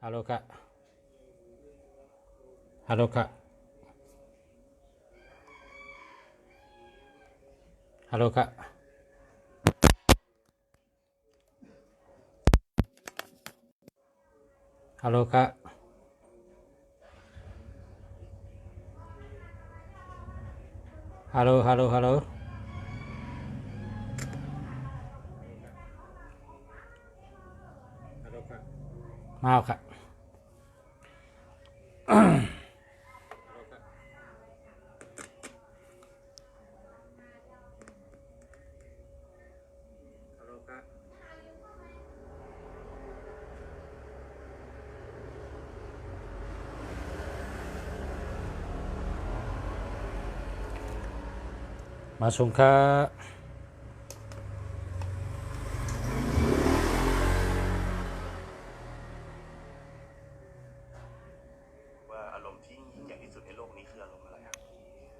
ฮัลโหลครับฮัลโหลครับฮัลโหลครับฮัลโหลครับฮัลโหลฮัลโหลฮัลโหลมาครับมาส่งครับว่าอารมณ์ที่ยิ่งใหญ่ที่สุดในโลกนี้คืออารมณ์อะไรครับ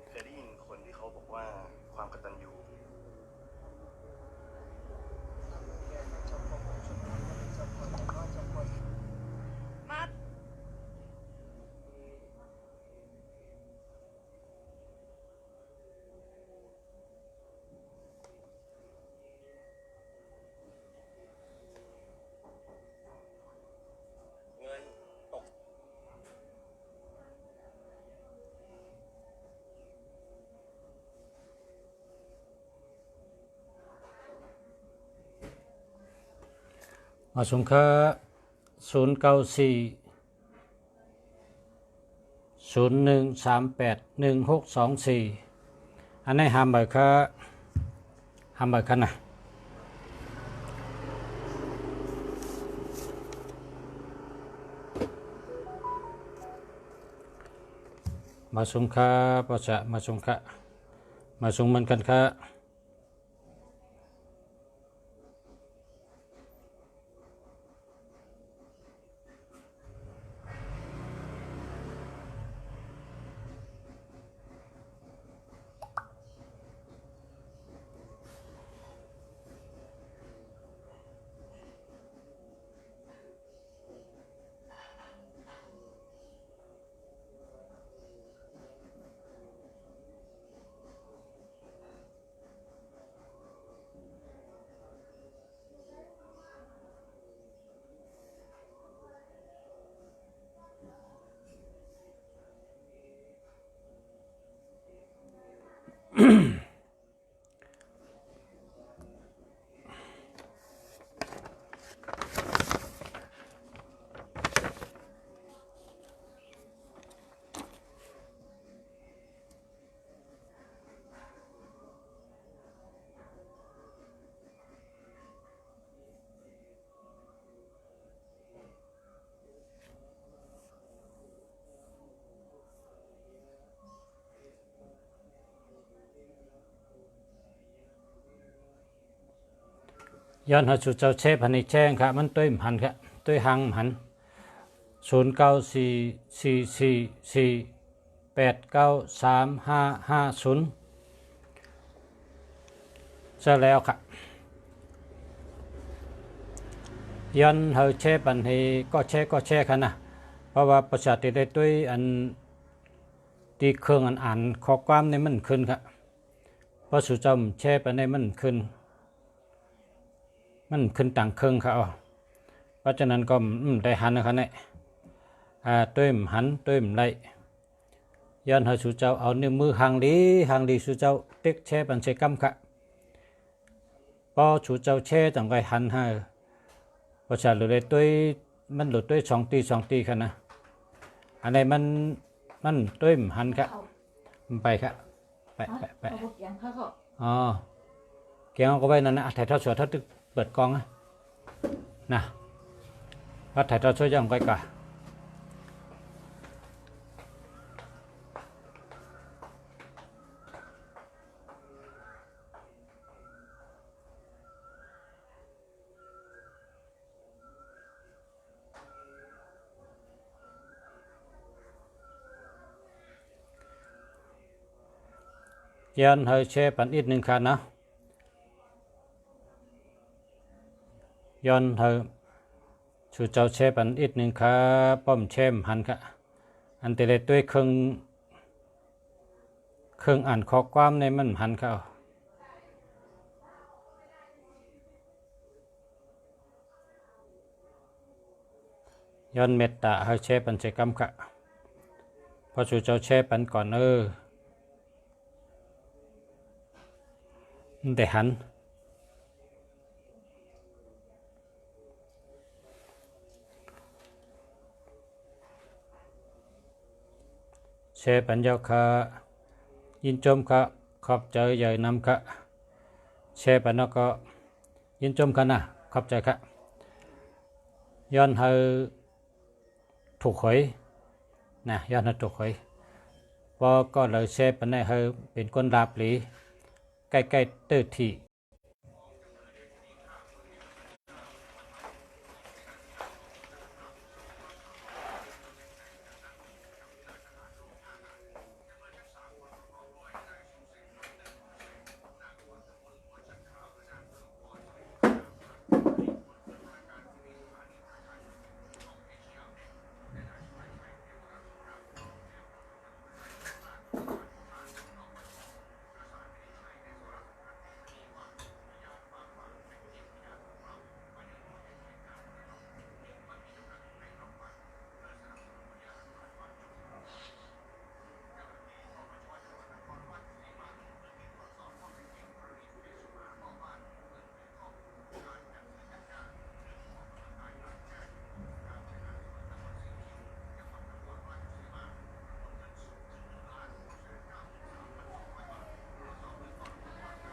เคยได้ยินคนที่เขาบอกว่าความกตัญญูเงินตกมาส่งครับ094 0138 1624อันนี้ห้ามบ่อยครับห้ามบ่อยกันนะมาส่งครับประชามาส่งครับมาส่งเหมือนกันครับย้อนหาจุดเจ้าเชฟพันในแจ้งครับมันตุ้ยหันครับตุ้ยหังหัน0944489350จะแล้วครับย้อนหาเชฟพันให้ก็แช่ครับนะเพราะว่าประชาธิได้ตุ้ยอันตีเครื่องอ่านข้อความในมันขึ้นครับเพราะสุจมแช่ไปในมันขึ้นต่างเครื่องเขาเพราะฉะนั้นก็ได้หันนะครับเนี่ยตุ้ยหันตุ้ยไหลย้อนให้สุเจ้าเอานิ้วมือหางดีสุเจ้าติ๊กแช่ปันเชกัมค่ะพอสุเจ้าแช่ต่างไปหันให้ประชาหรือได้ตุ้ยมันหลุดตุ้ย2 ตีค่ะนะอันนี้มันตุ้ยหันค่ะไปค่ะไปอ๋อเกี่ยงเอาก็ไว้นั่นนะถ่ายทอดสดถ้าตึกเปิดกล้องนะแล้วถ่ายทอดสดยังไงก่อนย้อนให้แช่ปันอีกหนึ่งค่ะนะย้อนให้ ชูเจ้าแช่ปันอีกหนึ่งครับป้อมแช่มหันค่ะอันเตเลด้วยเครื่องอ่านข้อความในมันหันเข้าย้อนเมตตาให้แช่ปันเจกรรมค่ะพอชูเจ้าแช่ปันก่อนแต่หันแช่ปันยาวค่ะยินจมค่ะขอบใจใหญ่นำค่ะแช่ปันก็ยินจมค่ะนะขอบใจค่ะย้อนให้ถูกหวยนะย้อนให้ถูกหวยพอก็เลยแช่ปันให้เป็นคนราบหลีใกล้ๆตื้อที่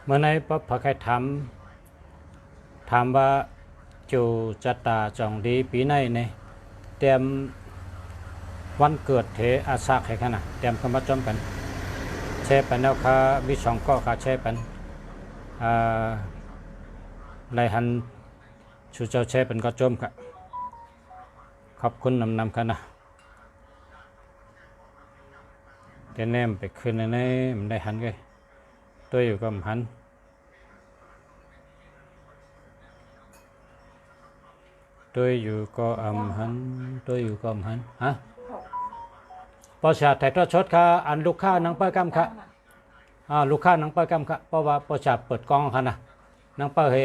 เมื่อในพระพักถามว่าจูจัตตาจองดีปีในเนี่ยเตรียมวันเกิดเทอาสาให้ขนาดเตรียมคำว่าจอมกันแช่ปันแล้วค่ะวิสองก็ค่ะแช่ปันไลหันชูเจ้าแช่ปันก็จมค่ะขอบคุณนำค่ะนะเดี๋ยวแนมไปคืนในมันได้หันเลยตัวอยู่กับหันตัวอยู่ก็หันตัวอยู่ก็หันฮะพอชาถ่ายทอดสดค่ะอันลูกค้านังเปิดกำค่ะลูกค้านังเปิดกำค่ะเพราะว่าพอชาเปิดกล้องค่ะนะนังเปิดให้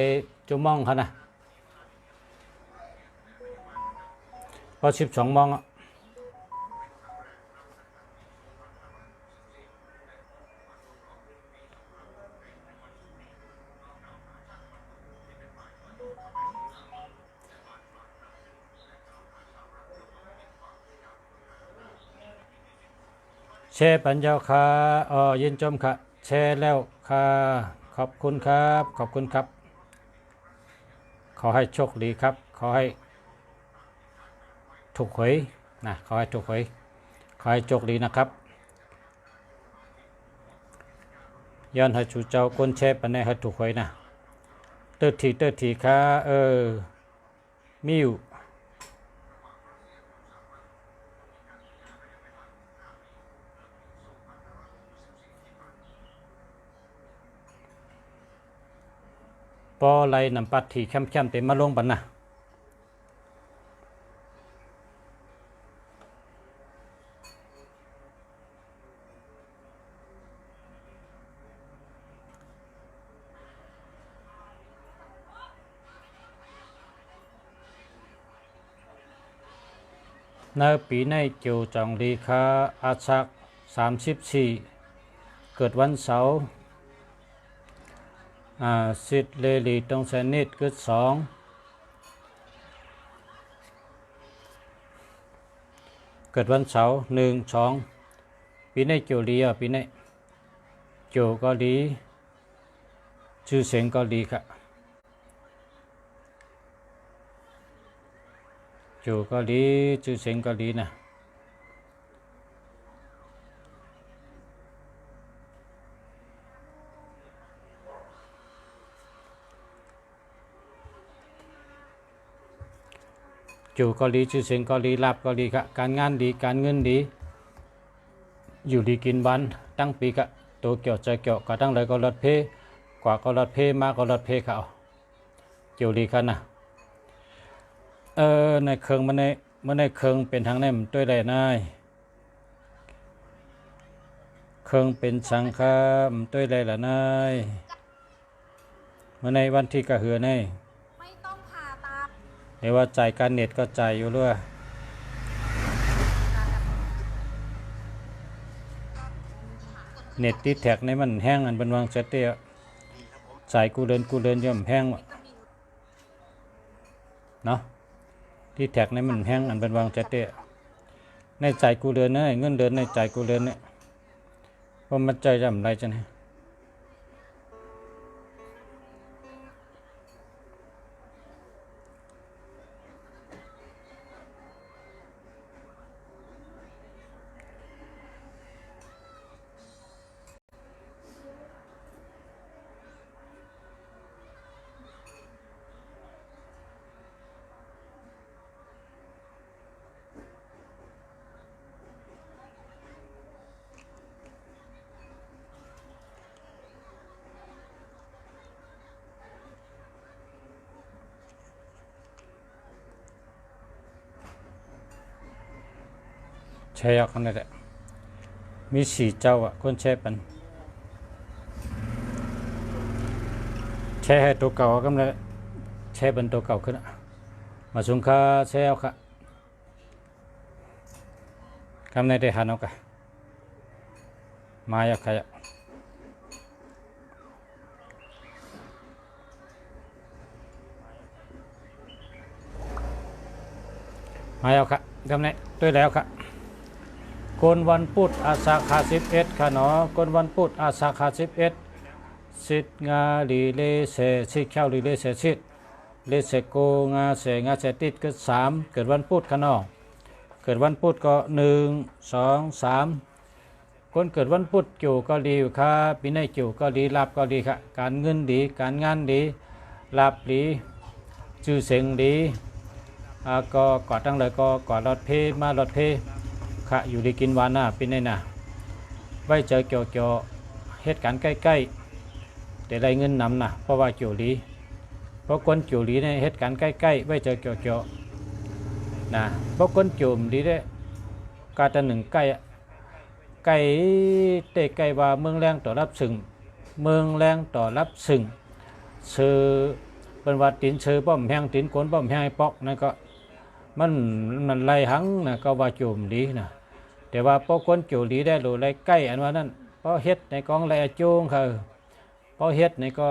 จุมองค่ะนะพอ12 โมงแชร์ปัญญาค่ะยินจมค่ะแชร์แล้วค่ะขอบคุณครับขอบคุณครับขอให้โชคดีครับขอให้ถูกหวยนะขอให้ถูกหวยขอให้โชคดีนะครับย้อนให้ชูเจ้าก้นแชร์ปันในให้ถูกหวยนะเตอร์ทีค่ะมิวปอไลนำปัดที่แคมเต็มมาลงปันนะในปีในเกี่ยวจองดีค่ะอาชัก34เกิดวันเสาร์สิทธิ์เลลีตรงแสนนิดเกิด2เกิดวันเสาร์1 2ปีในเกี่ยวดีปีในเกี่ยวก็ดีชื่อเสียงก็ดีค่ะเกี่ยวก็ดีชื่อเสียงก็ดีนะอยู่ก็ดีชื่อเสียงก็ดีลาบก็ดีค่ะการงานดีการเงินดีอยู่ดีกินบันตั้งปีกะตัวเกี่ยวใจเกี่ยวก็ตั้งเลยก็รถเพกว่าก็รถเพมาก็รถเพเขาเกี่ยวดีกันนะ ในเครื่องมันในเครื่องเป็นทางไหนมันด้วยไรนายเครื่องเป็นสังฆามด้วยไรละนายมันในวันที่กระเหือในไม่ต้องผ่าตัดเรียกว่าจ่ายการเน็ตก็จ่ายอยู่ด้วยเน็ตที่แท็กในมันแห้งอันเป็นวางเสร็จเตี้ยจ่ายกูเดินย่อมแห้งเนาะที่แท็กในมันแห้งอันเป็นวางเสร็จเตี้ยในจ่ายกูเดินนะเงินเดินในจ่ายกูเดินเนี่ยว่ามันใจจำไรจังเนี่ยแชร์กันเลยแหละมี4 เจ้าอ่ะคนแชร์ปันแชร์ให้ตัวเก่าก็เลยแชร์เป็นตัวเก่าขึ้นมาสุงค่าแชร์เอาค่ะคำในได้หันเอาค่ะมาอยากใครอ่ะมาเอาค่ะคำในด้วยแล้วค่ะคนวันพุธอาสาขา11ค่ะเนาะคนวันพุธอาสาขา11สิทธิ์งาลีเลเสสิเข้าลีเลเสสิทธิ์เลเสโกงาเสติดก็3เกิดวันพุธค่ะเนาะเกิดวันพุธก็1 2 3คนเกิดวันพุธจู่ก็ดีอยู่ค่ะปีในจู่ก็ดีลาบก็ดีค่ะการเงินดีการงานดีลาบดีชื่อเสียงดีก็กอดตั้งเลยก็กอดรถเพมารถเพค่ะอยู่ดีกินวาน่าเป็นไงน่ะไว้เจอเกี่ยวเหตุการณ์ใกล้ๆแต่ได้เงินนำนะเพราะว่าเกี่ยวดีเพราะคนเกี่ยวดีในเหตุการณ์ใกล้ๆไว้เจอเกี่ยวนะเพราะคนเกี่ยวดีได้กาตะหนึ่งใกล้เตะใกล้ว่าเมืองแรงต่อรับสึงเมืองแรงต่อรับสึงซื้อเป็นว่าตินซื้อป้อมแห้งตินโกนป้อมแห้งปอกนั่นก็มันไล่หังนะก็ว่าจุ่มดีนะแต่ว่าพอคนจุ่มดีได้หรือไล่ใกล้อันว่านั้นพอเฮ็ดในกองไล่จูงเขาพอเฮ็ดในก็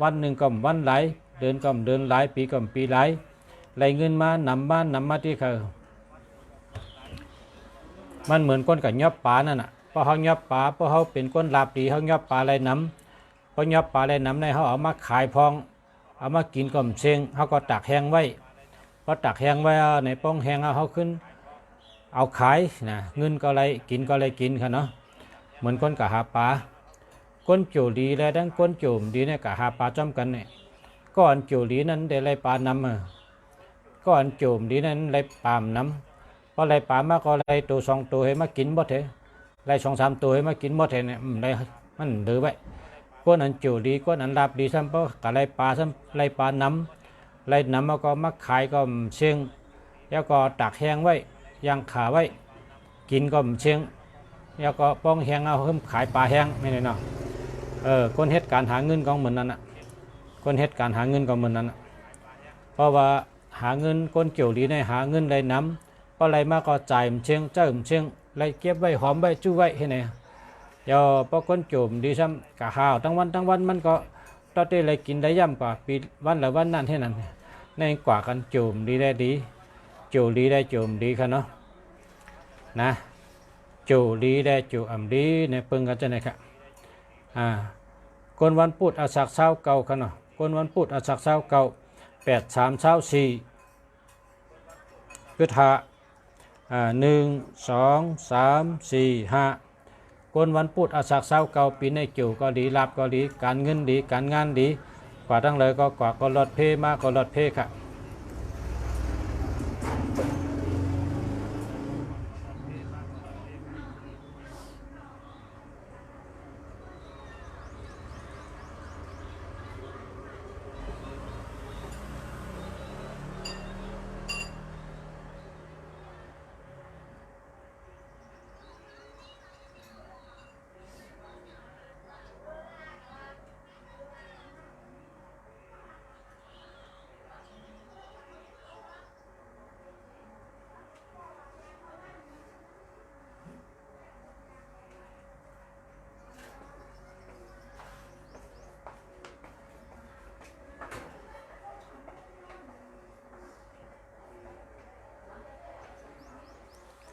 วันหนึ่งก็วันหลายเดือนก็เดือนหลายปีก็ปีหลายไล่เงินมานำมาที่เขามันเหมือนคนกับยับป่านั่นน่ะพอเขายับป่าพอเขาเป็นคนลาบดีเขายับป่าไล่น้ำพอยับป่าไล่น้ำในเขาเอามาขายพองเอามากินก็เชียงเขาก็ตักแห้งไว้พอตักแห้งไว้ในป้องแห้งเอาขึ้นเอาขายนะเงินก็เลยกินค่ะเนาะเหมือนคนกับหาปลาคนโจดีแล้วทั้งคนโจมดีเนี่ยกับหาปลาจอมกันเนี่ยก้อนโจดีนั้นได้ไรปลานำก้อนโจมดีนั้นไรปลามน้ำพอไรปลามาก็ไรตัว2 ตัวให้มากินหมดเลยไร2 3 ตัวให้มากินหมดเลยเนี่ยไรมันดื้อไว้ก้อนอันโจดีก้อนอันลาบดีซ้ำเพราะกับไรปลาซ้ำไรปลาน้ำไล่นำมาก็มาขายก็เชียงแล้วก็ตักแห้งไว้ย่างขาไว้กินก็เชียงแล้วก็ป้องแห้งเอาเพิ่มขายปลาแห้งไม่ได้เนาะคนเฮ็ดการหาเงินของเหมือนนั้นอ่ะคนเฮ็ดการหาเงินของเหมือนนั้นเพราะว่าหาเงินคนเกี่ยวดีในหาเงินได้น้ำเพราะอะไรมาก็จ่ายเชียงเจ้าเชียงไล่เก็บไว้หอมไว้จู้ไว้ให้ไหนเดี๋ยวพอคนโจมดีซ้ำกะข้าวทั้งวันมันก็ตอนที่ไรกินได้ย่ำกว่าปีวันละวันนั่นให้นั่นในกว่ากันโจมดีได้ดีโจดีได้โจมดีค่ะเนาะนะโจดีได้โจดีในเปิงกันจะไหนค่ะคนวันพุธอาศักเช้าเก่าค่ะเนาะคนวันพุธอาศักเช้าเก่า8 3 4คือหา1 2 3 4 5คนวันพุธอาศักเช้าเก่าปีในโจก็ดีลาบก็ดีการเงินดีการงานดีกว่าทั้งเลยก็กว่าก็รถเพมากก็รถเพค่ะ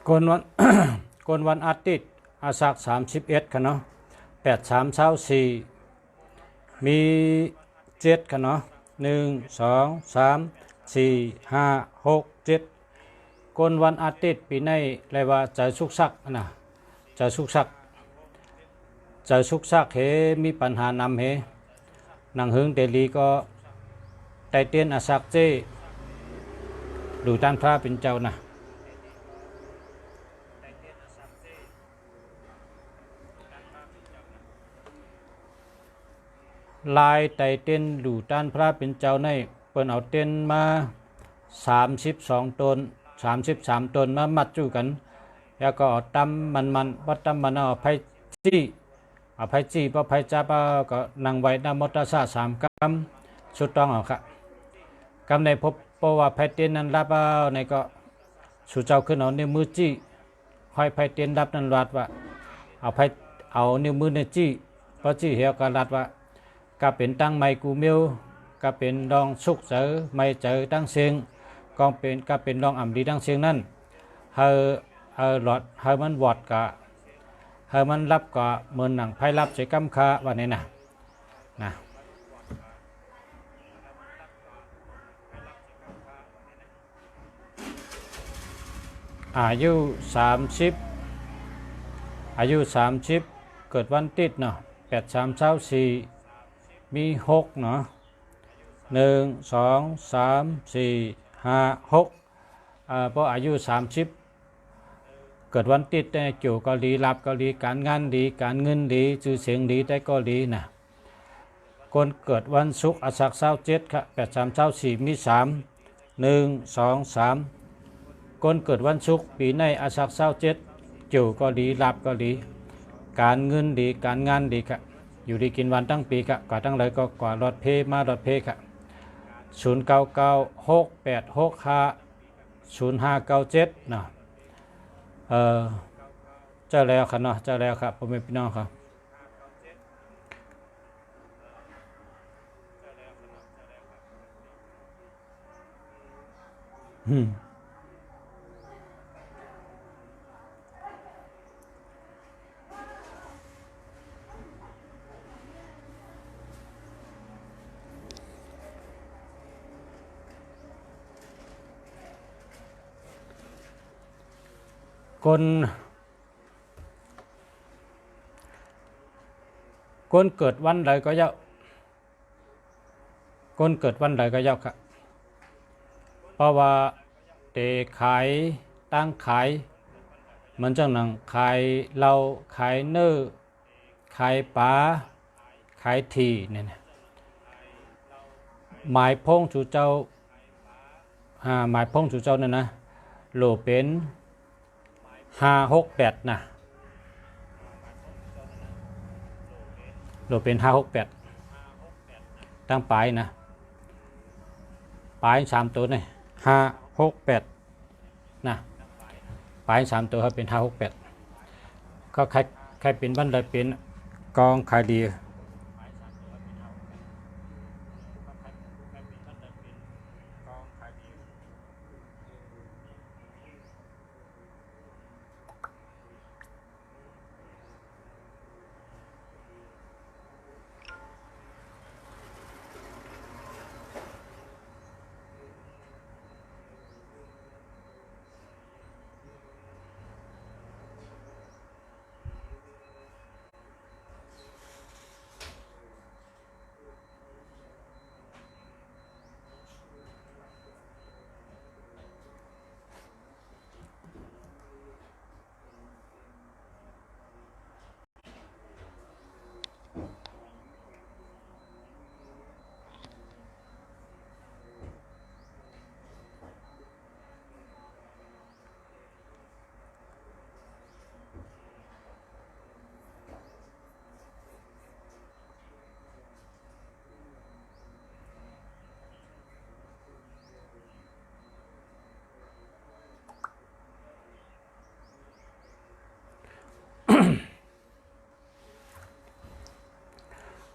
กนวัน กนวันอาทิตย์อาสัก31ค่ะเนาะ8324มี7ค่ะเนาะ1 2 3 4 5 6 7กนวันอาทิตย์ปีในเรียกว่าใจสุกซักนะใจสุกซักใจสุกซักเฮมีปัญหานำเฮนางหึงเดลีก็ไตเตียนอาสักเจดูด้านพระเป็นเจ้านะลายไตเต้นดูด้านพระเป็นเจ้าในเปิ้นเอาเต้นมา32ตน33ตนมามัดจูกันแล้วก็เอาตำมันวัดตำมันเอาไผจี้เอาไผจี้บ่ไผจับก็นั่งไว้นำมอเตอร์ไซค์3กำสุดต้องเอาค่ะกำในพบเพราะว่าไผเต้นนั้นรับเอาในก็สู่เจ้าขึ้นเอานิ้วมือจี้ห้อยไผเต้นรับนั้นรัดว่าเอานิ้วมือในจี้พอจี้เหี่ยวก็รัดว่าก็เป็นตั้งไม้กูเมียวก็เป็นรองสุกเจอไม่เจอตั้งเสียงก็เป็นรองอ่ำดีตั้งเสียงนั่นเฮอหลอดเฮอมันวอดกะเฮอมันรับกะเหมือนหนังไพ่รับใช้กำคาวันนี้นะอายุ30เกิดวันติดเนาะ8324มี6เนาะ1 2 3 4 5 6เพราะอายุ30เกิดวันติดแต่เกี่ยวก็ดีรับก็ดีการงานดีการเงินดีชื่อเสียงดีแต่ก็ดีนะคนเกิดวันศุกร์อาสัก27ครับ8324มี3 1 2 3คนเกิดวันศุกร์ปีในอาสัก27เกี่ยวก็ดีรับก็ดีการเงินดีการงานดีครับอยู่ดีกินวันตั้งปีครับกว่าตั้งเลยก็กว่ารถเพมารถเพครับ0996865057นะเจ้าแล้วครับเนาะเจ้าแล้วครับพ่อแม่พี่น้องครับคนเกิดวันใดก็เยาคนเกิดวันใดก็เยาครับเพราะว่าเตขายตั้งขายมันจังหนังขายเหล้าขายเนื้อขายปลาขายทีเนี่ยหมายพงจูเจ้าหมายพงจูเจ้านั่นนะโลเป็น568นะโลเป็น568ตั้งปลายนะปลาย3ตัวนี่568นะปลาย3ตัวเขาเป็น568ก็ใครเป็นบันไดเป็นกองขายดี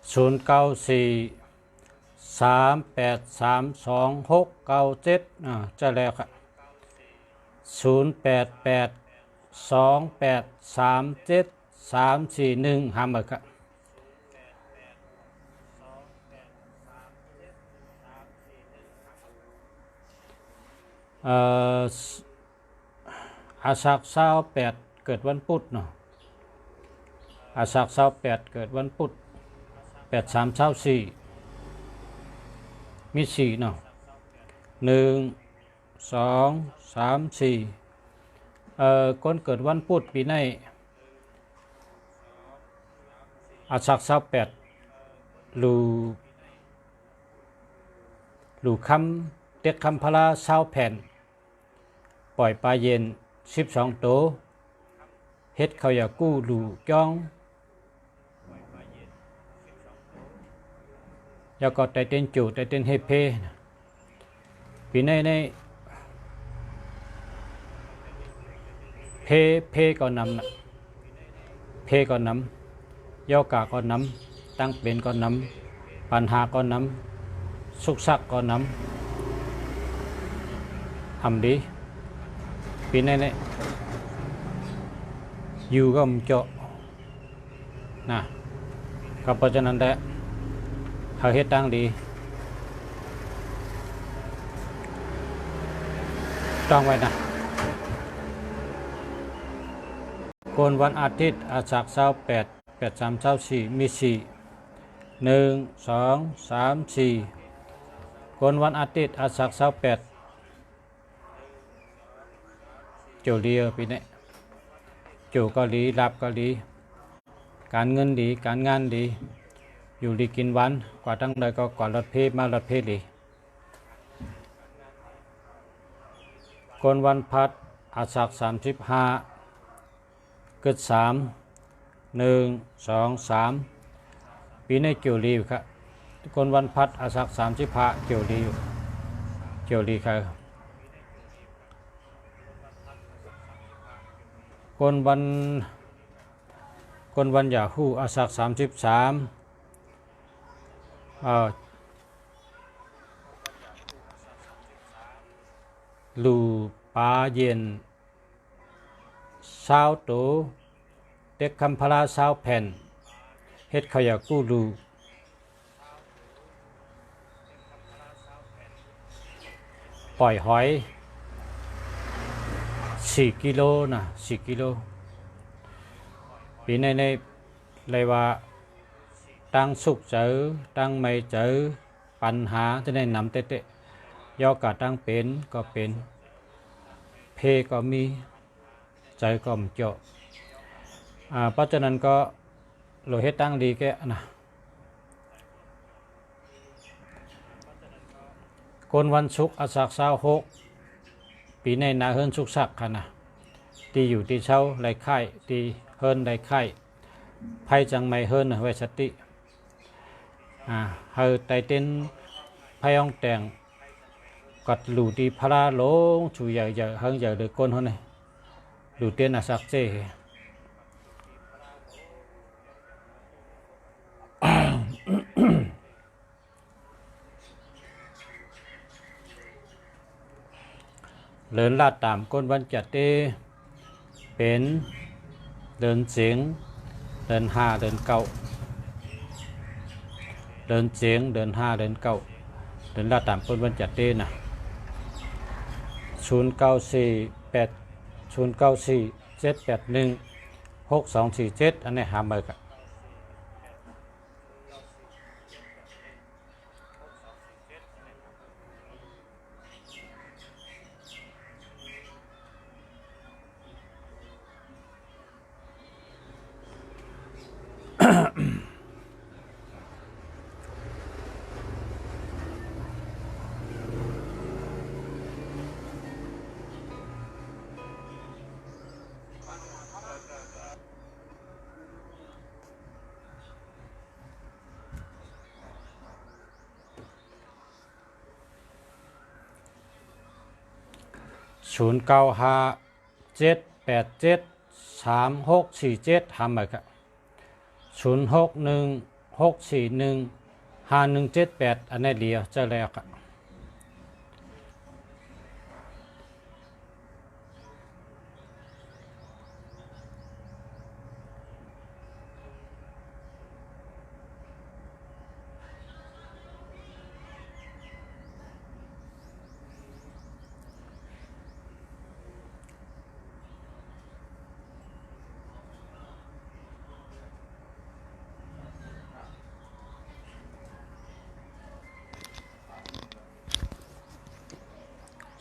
0943832697จะแล้วครับ088182 2837 341หามาครับอาสาฬ28เกิดวันพุธเนาะอาสาฬ28เกิดวันพุธ8324มี4เนาะ1 2 3 4คนเกิดวันพุธปีในอาสาฬ28ลูคำเต็กคำพลา20แผ่นปล่อยปลาเย็น12โตเฮ็ดเขาอยากกู้ลูจ้องยาก็ไตเต้นจูไตเต้นเฮเพปีในเพก็นำนะเพก็นำยอกาก็นำตั้งเป็นก็นำปัญหาก็นำสุขสักก็นำทำดีปีในอยู่ก็มเจาะนะก็เพราะฉะนั้นแหละเขาเฮ็ดตั้งดีต้องไว้นะคนวันอาทิตย์อาสาฬ28 8324มี4 1 2 3 4คนวันอาทิตย์อาสาฬ28โจเลียปีนี้โจก็ดีรับก็ดีการเงินดีการงานดีอยู่ดีกินวันกว่าตั้งเลยก็กว่ารถเพมารถเพดีคนวันพัดอาสาฬ35เกิด3 1 2 3ปีนี้เกี่ยวดีครับคนวันพัดอาสาฬ35เกี่ยวดีครับคนวันยาฮูอาสาฬ33ลูปลาเย็น20โตเต็กคำพลา20แผ่นเฮ็ดเขาอยากกู้ลูปล่อยหอย4กิโลนะ4กิโลปีในเลยว่าตั้งสุขเจอตั้งไม่เจอปัญหาจะได้นำเตะยอกาตั้งเป็นก็เป็นเพก็มีใจก็มเจาะเพราะฉะนั้นก็เราเฮ็ดตั้งดีแกนะคนวันศุกร์อาสาฬ26ปีในนาเฮิรนสุขสักค่ะนะตีอยู่ตีเช้าไรไข่ตีเฮิรนไรไข่ไพ่จังไม่เฮิรนไว้สติเฮอไตเต้นไพ่องแต่งกัดหลูตีพระลงชูใหญ่เฮิงใหญ่เลยก้นเขาเนี่ยหลูเต้นสักเจเลินลาดตามก้นวันจัดเต้เป็นเดินเสียงเดิน5เดิน9เดินเสียงเดิน5เดิน9เดินลาดตามก้นวันจัดเต้นะ0947816247อันนี้หาเบอร์กัน0957873647ทำไปครับ0616415178อันนี้เดียวจะแล้วครับ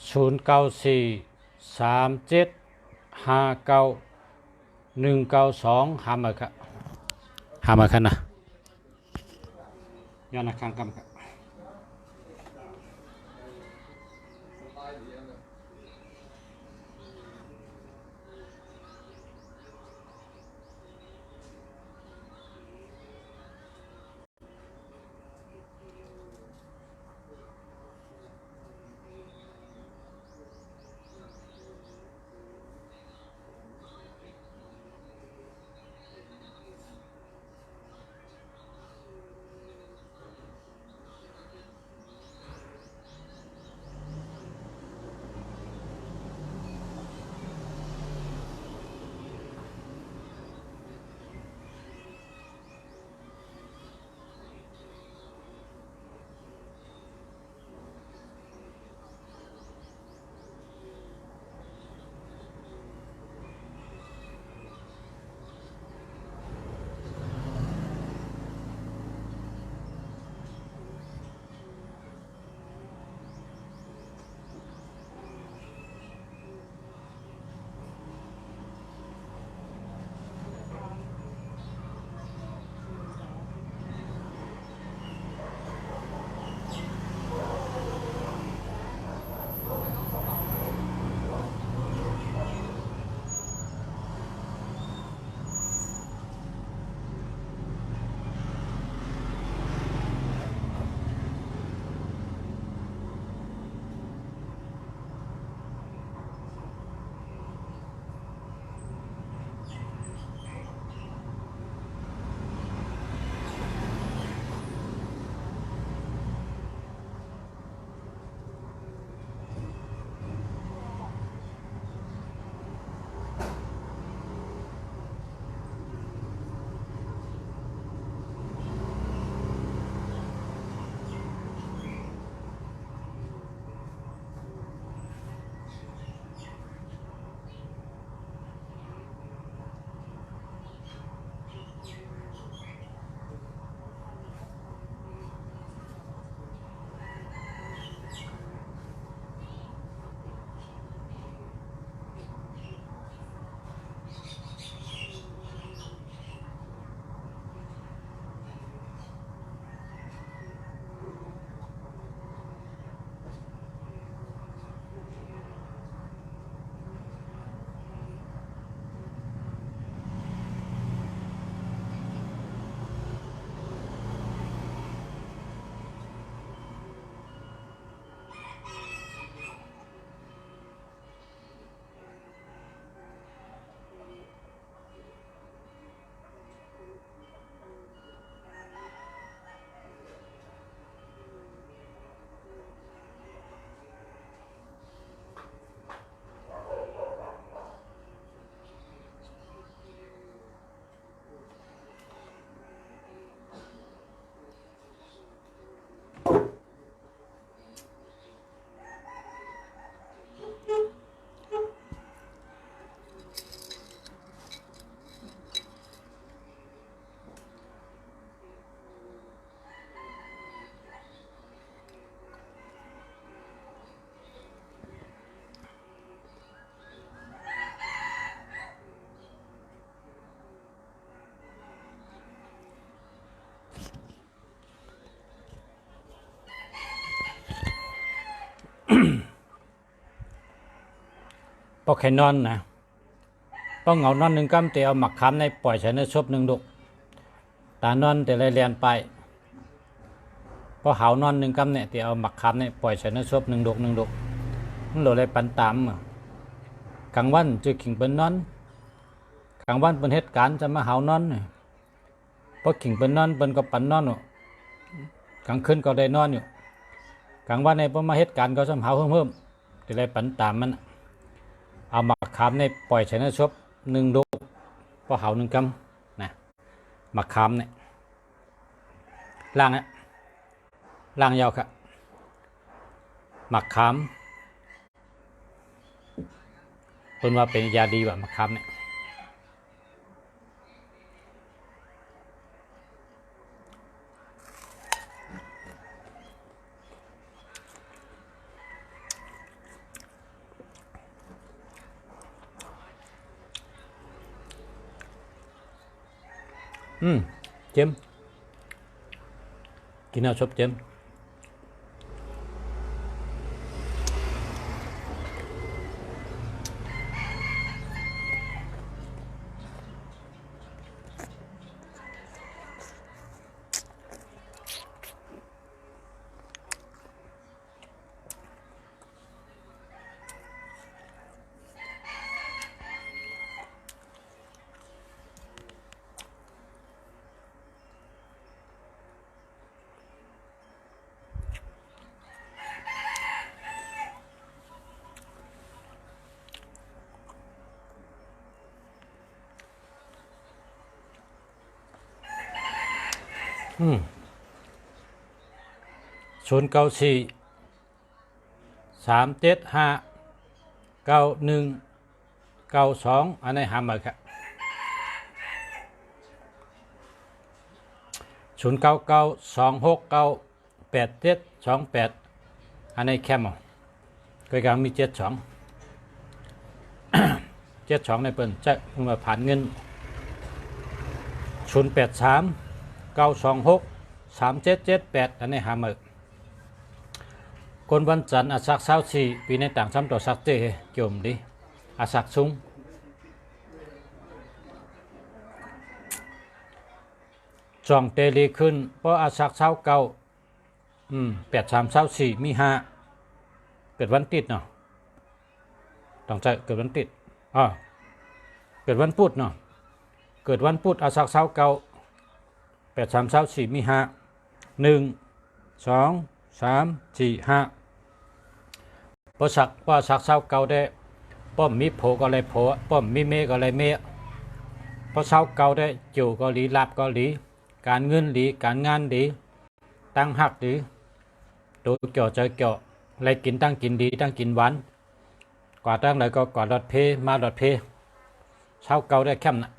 0943759192หามาครับหามาคันนะย้อนนะข้างกำครับพอแค่นอนนะต้องเอานอน1กำแต่เอาหมักคำในปล่อยใช้ในชบ1ดุกตานอนแต่ละเรียนไปพอหาวนอน1กำเนี่ยแต่เอาหมักคำเนี่ยปล่อยใช้ในชบ1ดุกมันโหลเลยปันตามกลางวันจะขิงเป็นนอนกลางวันเป็นเหตุการณ์จะมาหาวนอนพอขิงเป็นนอนเป็นก็ปันนอนกลางคืนก็ได้นอนอยู่กลางวันในพอมาเหตุการณ์ก็สำหาเพิ่มแต่เลยปันตามมันเอาหมักขามในปล่อยใช้ในชบ1ดุกพอหาว1กำนะหมักขามเนี่ยล่างล่างยาวครับหมักขามเป็นว่าเป็นยาดีแบบหมักขามเนี่ย เจมกินเอาชอบเจม094 375 91 92อันนี้หามาครับ0992698728อันนี้แคมก็กำลังมี72 72ในเปิ้นจะมาผ่านเงิน0839263778อันนี้หามาคนวันจันทร์อาศักเศร้าสี่ปีในต่างซ้ำต่อสักเจเกี่ยวมดีอาศักซุ้งจ่องเตลีขึ้นเพราะอาศักเศร้าเก่า8324มี5เกิดวันติดเนาะต้องใจเกิดวันติดเกิดวันพุธเนาะเกิดวันพุธอาศักเศร้าเก่า8324มี5 1 2 3 4 5พอสักเศร้าเก่าได้ป้อมมีโผก็เลยโผป้อมมีเมก็เลยเมพอเศร้าเก่าได้จิ๋วก็หลีลาบก็หลีการเงินหลีการงานหลีตั้งหักหลีตัวเกี่ยวใจเกี่ยวอะไรกินตั้งกินดีตั้งกินหวานกว่าตั้งไหนก็กว่าดอดเพมาดอดเพเศร้าเก่าได้เข้มนะ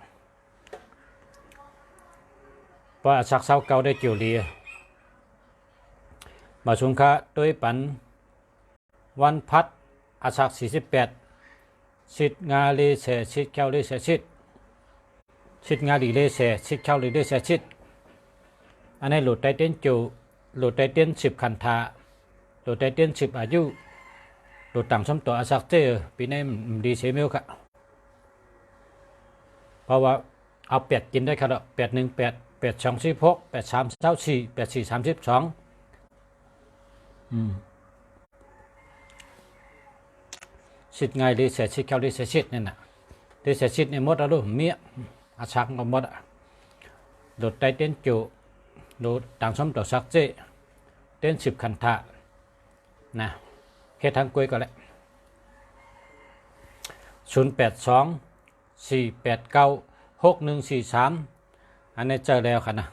พอสักเศร้าเก่าได้จิ๋วหลีมาชุงคะด้วยปันวันพัดอาศัก48สิทธิ์งาลีเสสิทธิ์แก้วลีเสสิทธิ์งาลีเลเสสิทธิ์แก้วลีเลเสสิทธิ์อันนี้หลุดได้เต้นจูหลุดได้เต้น10ขันธาหลุดได้เต้น10อายุหลุดต่างสมต่ออาศักเจอปีนี้ดีเสียมิวค่ะเพราะว่าเอา8กินได้ครับ818 8246 8324 8432สิทธิ์ไงดีเสียชิดเขาดีเสียชิดนี่นะดีเสียชิดในมดอะลูกเมียอาชักก็มดอะโดดไตเต้นจูโดดต่างสมต่อสักเจเต้น10ขันธะนะแค่ทางกุยก็แล้ว0824896143อันนี้เจอแล้วค่ะนะ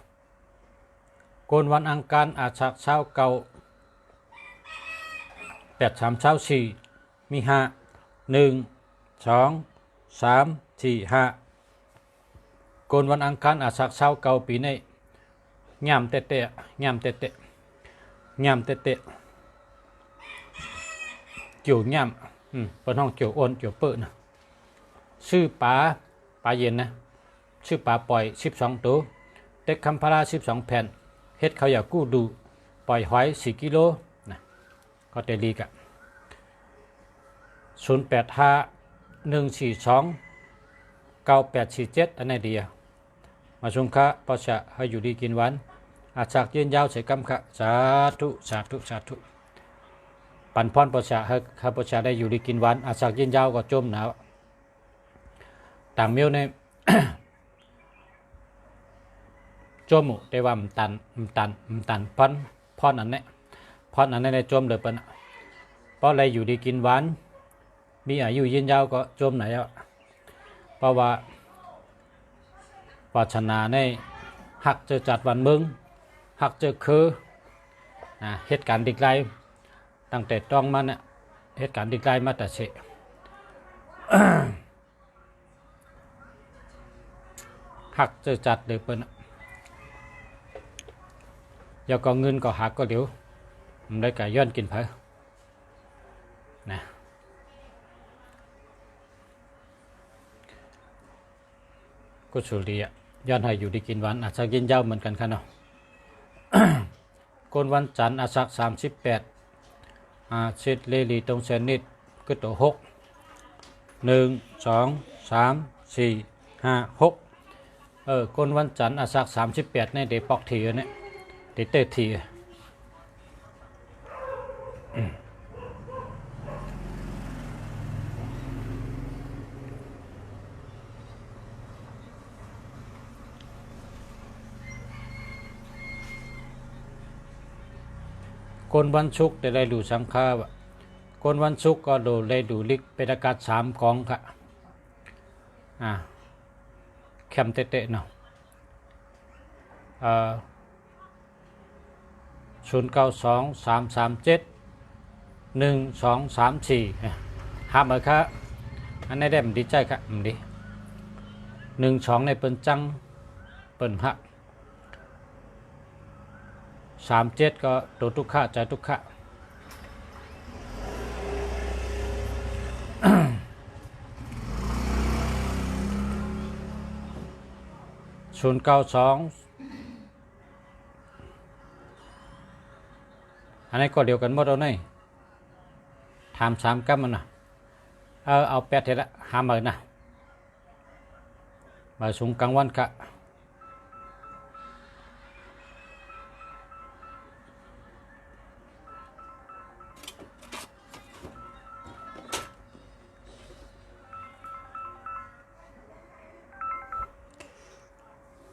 โกนวันอังคารอาชักเช้าเก่า8324มี5 1 2 3 4 5โกนวันอังคารอาศักเช้าเก่าปีนี้งามเตะงามเตะเกี่ยวงามเป็นห้องเกี่ยวอ้นเกี่ยวเปิดนะชื่อปลาเย็นนะชื่อปลาปล่อย12ตัวเต็กคำพารา12แผ่นเฮ็ดเขาอยากกู้ดูปล่อยหอย4กิโลนะก็เตลีกะ0851429847อันนี้เดียมาชมค่ะปอชะให้อยู่ดีกินหวานอาจจากยืนยาวใส่กำค่ะสาธุปันพรปอชะให้ข้าปอชะได้อยู่ดีกินหวานอาจจากยืนยาวก็จมหนาวต่างเมียวใน จมแต่ว่ามันตันพรอันนี้พรอันนี้ในจมเลยปะเพราะอะไรอยู่ดีกินหวานมีอายุยืนยาวก็จมไหนอ่ะเพราะว่าปรารถนาในหักเจอจัดวันมึงหักเจอคือเหตุการณ์ดิกไลตั้งแต่ต้องมาเนี่ยเหตุการณ์ดิกไลมาแต่เส หักเจอจัดเลยเปิ้นอย่าก็เงินก็หักก็เดี๋ยวมันได้ก่ย้อนกินเผอนะก็สุริยะ ย้อนให้อยู่ดีกินวันอาจจะกินยาวเหมือนกันค่ะเนาะ คนวันจันทร์อาศัก38เศษเลลีตรงเซนนิดก็ตัว6 1 2 3 4 5 6คนวันจันทร์อาศัก38ในเดปอกทีเนี่ยเดเตอร์ทีคนวันศุกร์ได้ดูสังฆาวะคนวันศุกร์ก็ดูได้ดูลิกเป็นอากาศ3กองค่ะแคมเตะๆเนาะ0923371234ห้ามเลยครับอันนี้ได้มันดีใจครับมันดี12ในเปิ้นจังเปิ้นหัก37ก็ตัวทุกขะใจทุกขะ092อันนี้ก็เดียวกันหมดแล้วนี่ถาม3กัมมันนะเอา8เทละหาหมื่นนะมาสูงกลางวันกะ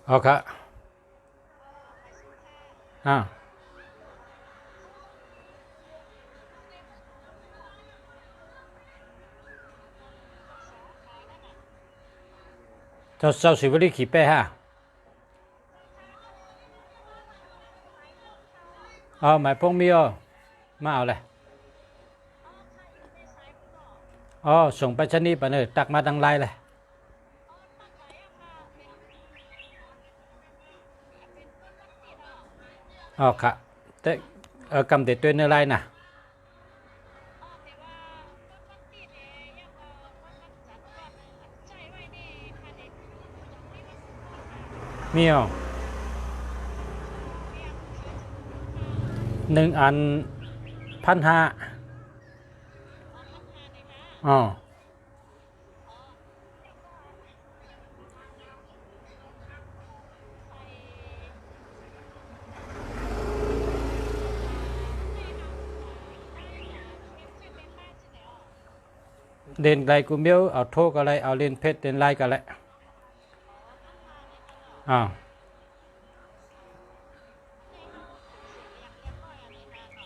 เอาค่ะเจ้าสิบริขี่เป้ฮะหมายพงมีมาเอาเลยส่งไปชนีไปเลยตักมาดังไลเลยค่ะแต่กำเด็ดตัวเนื้อไลน่ะมี1 อัน1,500เด่นไรกูเมียวเอาโทก็ไรเอาเล่นเพชรเด่นไรก็ไร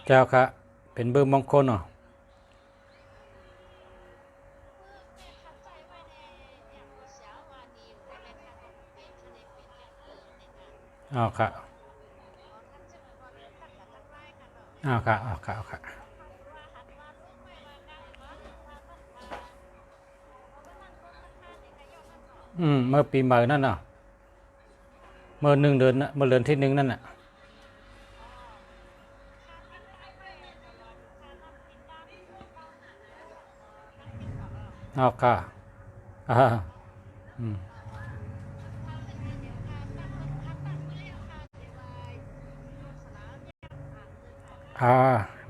เจ้าค่ะเป็นเบอร์มงคลค่ะค่ะเมื่อปีใหม่นั่นเมื่อ1 เดือนเมื่อเดือนที่1นั่นค่ะ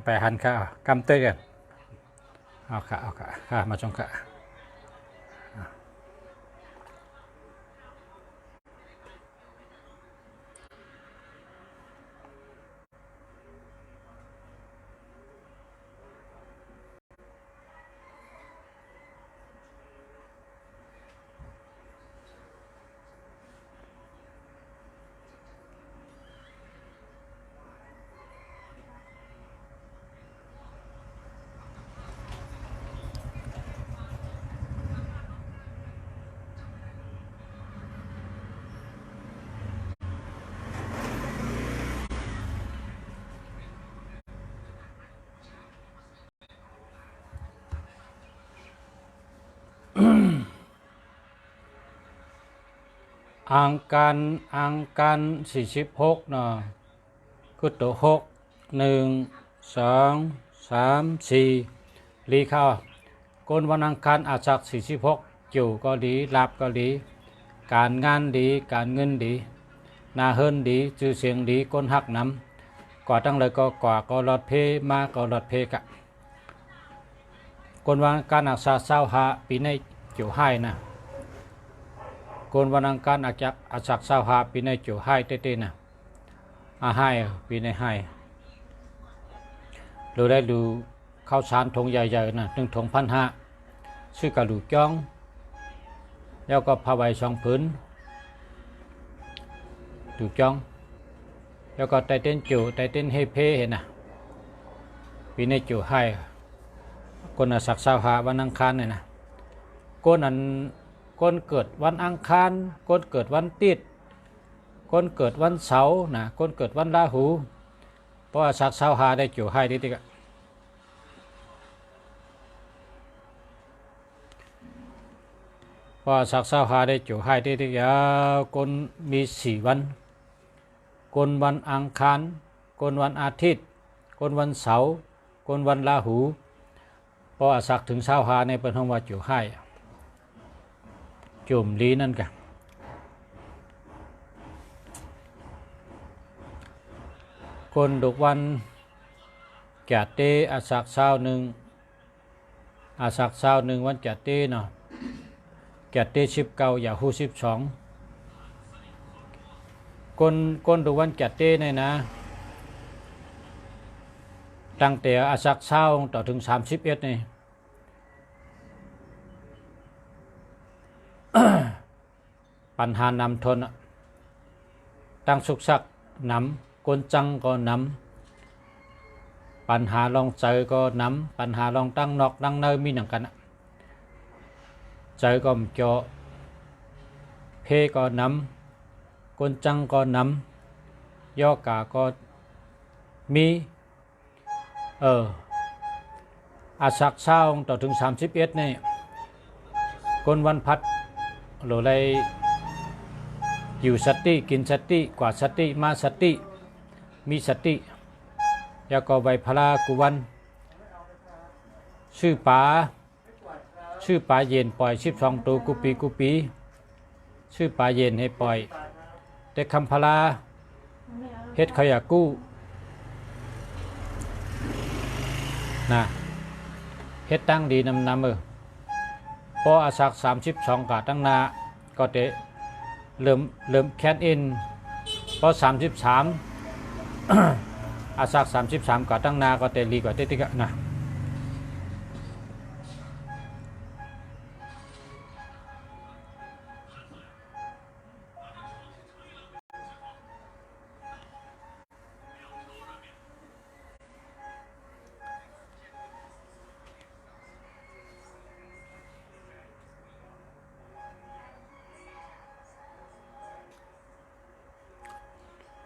ไปหันค่ะกำเตยกันค่ะมาชมค่ะอังการ46เนาะคือตัว6 1 2 3 4ลีเข้าก้นวันอังคารอาศัก46จู่ก็ดีลาบก็ดี การงานดีการเงินดีหน้าเฮิรนดีชื่อเสียงดีคนฮักนำก่อตั้งเลยก็กว่าก็รอดเพมาก็รอดเพกะคนวันการอักษาเศร้าหาปีในจิ๋วให้นะคนวันอังการอักษาเศร้าหาปีในจิ๋วให้เต้ๆนะให้ปีในให้ดูได้ดูข้าวสารถุงใหญ่ๆนะ1 ถุง 1,500ซื้อกระดูกจ้องแล้วก็ผ้าใบ2 ผืนดูจ้องแล้วก็ไตเต้นจูไตเต้นเฮเพเห็นนะปีในจูให้คนศักดิ์สาวหาวันอังคารเนี่ยนะคนเกิดวันอังคารคนเกิดวันติดคนเกิดวันเสาร์นะคนเกิดวันราหูเพราะศักดิ์สาวหาได้จูให้ดิติกะเพราะศักดิ์สาวหาได้จูให้ดิติกะคนมี4 วันคนวันอังคารคนวันอาทิตย์คนวันเสาร์คนวันราหูเพราะสักถึงเช้าหาในเป็นห้องว่าจุให้จุ่มลีนั่นกันคนดุวันแกะเตอาสักเช้าหนึ่งอาสักเช้าหนึ่งวันแกะเตเนาะแกะเต19อย่าหู12คนดูวันจัดเต้เนี่ยนะตั้งแต่อาสักเช้าต่อถึง31นี่ ปัญหานำทนตั้งสุกสักนำกนจังก็นำปัญหาลองเจอก็นำปัญหาลองตั้งนอกตั้งเนยมีหนังกันเจอก็เจาะเพก็นำคนจังก็นำย่อกาก็มีอาสักเช้าต่อถึง31นี่คนวันพัดโหลเลยอยู่สติกินสติกว่าสติมาสติมีสติยาก็ใบพลากุวันชื่อป๋าเย็นปล่อย12 ตัวกุปีชื่อป๋าเย็นให้ปล่อยแต่คำพลาเฮ็ดขยะกู้นะเฮ็ดตั้งดีนำพออาสัก32กะตั้งนาก็เตเริ่มแคนอินพอ33 อาสัก33กะตั้งนาก็เตลีกว่าเตติกะนะ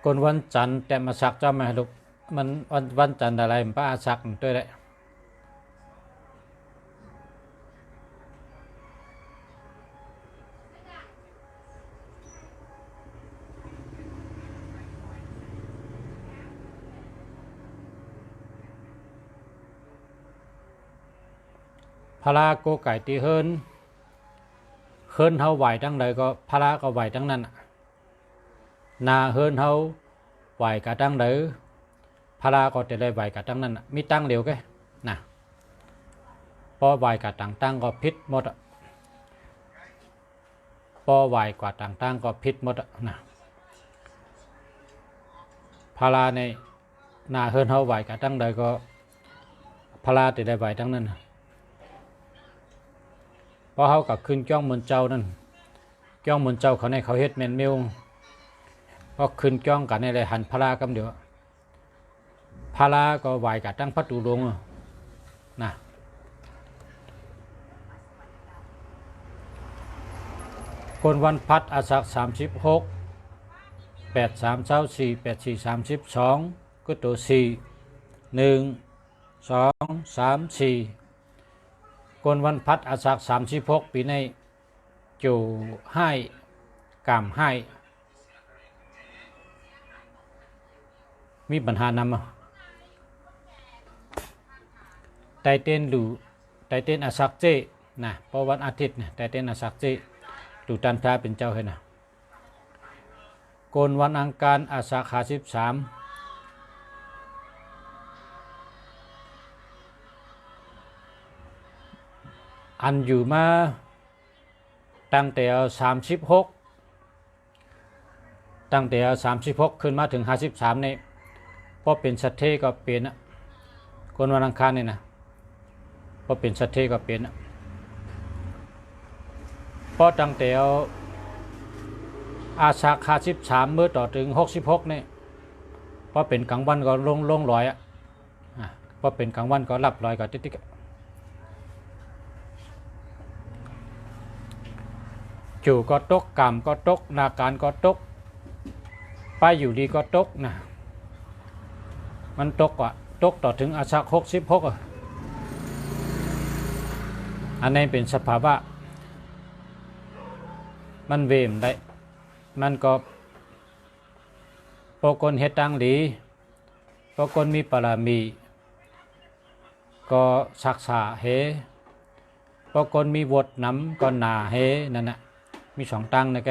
คนวันจันทร์แต่มาสักเจ้าไหมลูกมันวันจันทร์อะไรมันป้าสักด้วยแหละพลาโกไก่ตีเฮิรนเฮาไหวทั้งใดก็พลาก็ไหวทั้งนั้นนาเฮิรนเฮาไหวกะตั้งใดพลาก็จะได้ไหวกะตั้งนั้นมีตั้งเดียวแกนะพอไหวกะตั้งก็พิษหมดพอไหวกว่าตั้งก็พิษหมดนะพลาในนาเฮิรนเฮาไหวกะตั้งใดก็พลาจะได้ไหวทั้งนั้นพอเขากับขึ้นจ้องมนเจ้านั่นจ้องมนเจ้าเขาในเขาเฮ็ดแมนมิวพอขึ้นจ้องกันในเลยหันพลากำเดียวพลาก็ไหวกับตั้งพัดตูลงนะคนวันพัดอาสัก36 83 24 84 32ก็ตัว4 1 2 3 4คนวันพัดอาสัก36ปีในจูให้กามให้มีปัญหานำไตเต้นอาสักเจนะเพราะวันอาทิตย์เนี่ยไตเต้นอาสักเจ ดูตันพระเป็นเจ้าให้นะโกนวันอังคารอาสาขา13อันอยู่มาตั้งแต่36ตั้งแต่36ขึ้นมาถึง53นี่พอเป็นสัตเทก็เปลี่ยนนะโกนวันอังคารนี่นะพอเป็นสัตเทก็เปลี่ยนนะพอตั้งแต่อาสาขา13เมื่อต่อถึง66นี่พอเป็นกลางวันก็ลงลอยอ่ะพอเป็นกลางวันก็รับลอยก็ติ๊กจู่ก็ตกกรรมก็ตกนาการก็ตกไปอยู่ดีก็ตกนะมันตกต่อถึงอาสา66อันนี้เป็นสภาวะมันเวมได้มันก็ปกลเฮ็ดตังดีปกลมีปรามีก็ศักษาเฮปกลมีวดน้ำก็หนาเฮนั่นนะมีสองตังนะแก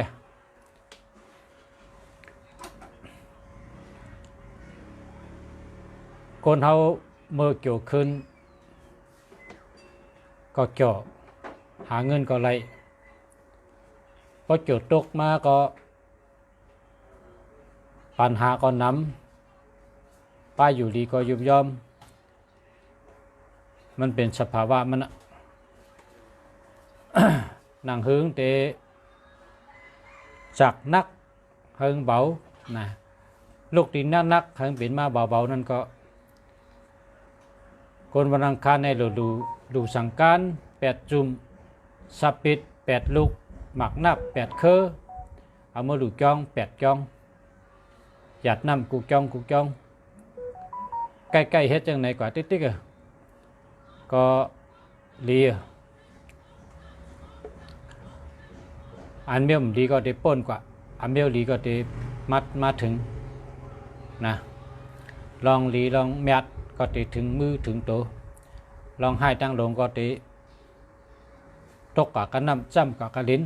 คนเฮาเมื่อเกี่ยวขึ้นก็เกี่ยวหาเงินก็ไรพอเกี่ยวตกมาก็ปัญหาก็นำป้าอยู่ดีก็ยุบย่อมมันเป็นสภาวะมันนั่งหึงเตจากนักหึงเบานะลูกตีนักหึงเป็นมาเบานั่นก็คนวันอังคารในดูสังการ8จุ่มสับปิด8ลูกหมักนับ8เคอเอามาดูจ้อง8จ้องหยัดน้ำกูจ้องใกล้ๆเฮ็ดจังไหนกว่าติ๊กก็เลียอันเมียวดีก็ได้ป้นกว่าอันเมียวดีก็ได้มัดมาถึงนะลองลีลองแมดก็ได้ถึงมือถึงตัวลองให้ตั้งลงก็ได้ตกกับกระน้ำจ้ำกับกระลิ้น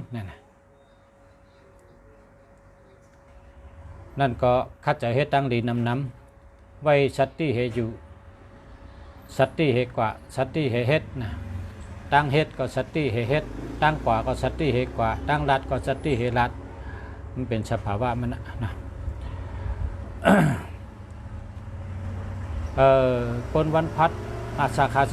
นั่นก็คัดใจเฮ็ดตั้งลีน้ำไว้สัตติเหอยู่สัตติเหกว่าสัตติเหเฮ็ดนะตั้งเฮ็ดก็สัตติเหเฮ็ดตั้งกว่าก็สัตติเหกว่าตั้งรัดก็สัตติเหรัดมันเป็นสภาวะมันนะคนวันพัดอาสาขา12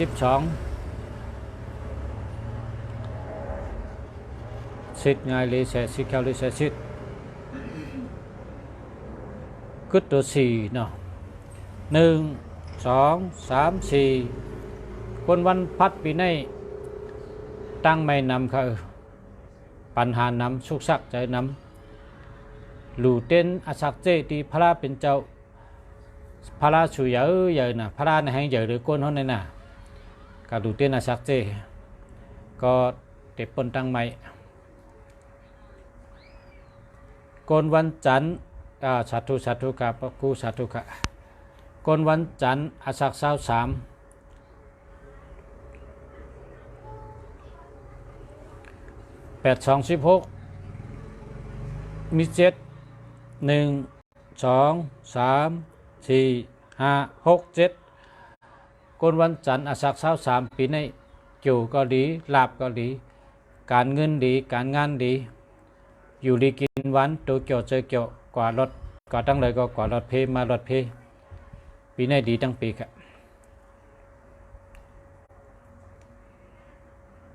สิทธิ์ไงเลยเสสิแคลเลยเสสิทธิ์กึศตัว4เนาะ1 2 3 4คนวันพัดปีในตั้งไม่นำเขาปัญหานำสุขสักใจนำหลู่เต้นอาศักเจตีพระเป็นเจ้าพระสุยใหญ่นะพระในแห่งใหญ่หรือก้นเขาในน่ะก็หลู่เต้นอาศักเจก็เต็บปนตั้งไม่กนวันจันทร์สาธุกับพระครูสาธุค่ะกนวันจันทร์อาศัก23 8 2 16มี7 1 2 3 4 5 6 7กนวันจันทร์อาศัก23ปีในอยู่ก็ดีลาบก็ดีการเงินดีการงานดีอยู่ดีกินวันตัวเกี่ยวเจอเกี่ยวกว่ารถกว่าตั้งเลยก็กว่ารถเพมารถเพปีในดีตั้งปีครับ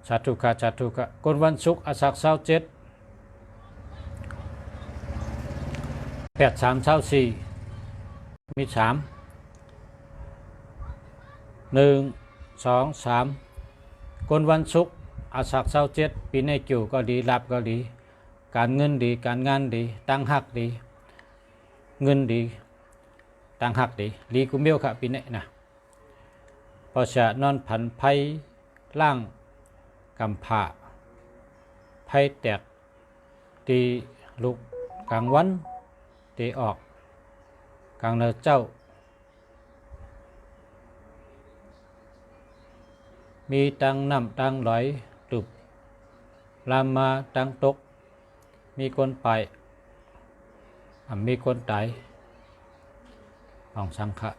สาธุค่ะคนวันศุกร์อาศัก27 8 3 24มี3 1 2 3คนวันศุกร์อาศัก27ปีในอยู่ก็ดีลาบก็ดีการเงินดีการงานดีตั้งหักดีเงินดีตั้งหักดีลีกุเมียวค่ะปีนี้นะพอจะนอนผันไพ่ล่างกำผ่าไพ่แตกตีลุกกลางวันตีออกกลางเนื้อเจ้ามีตังน้ำตังไหลตุบลามมาตังตก มีคนไปมีคนตายของสังฆะ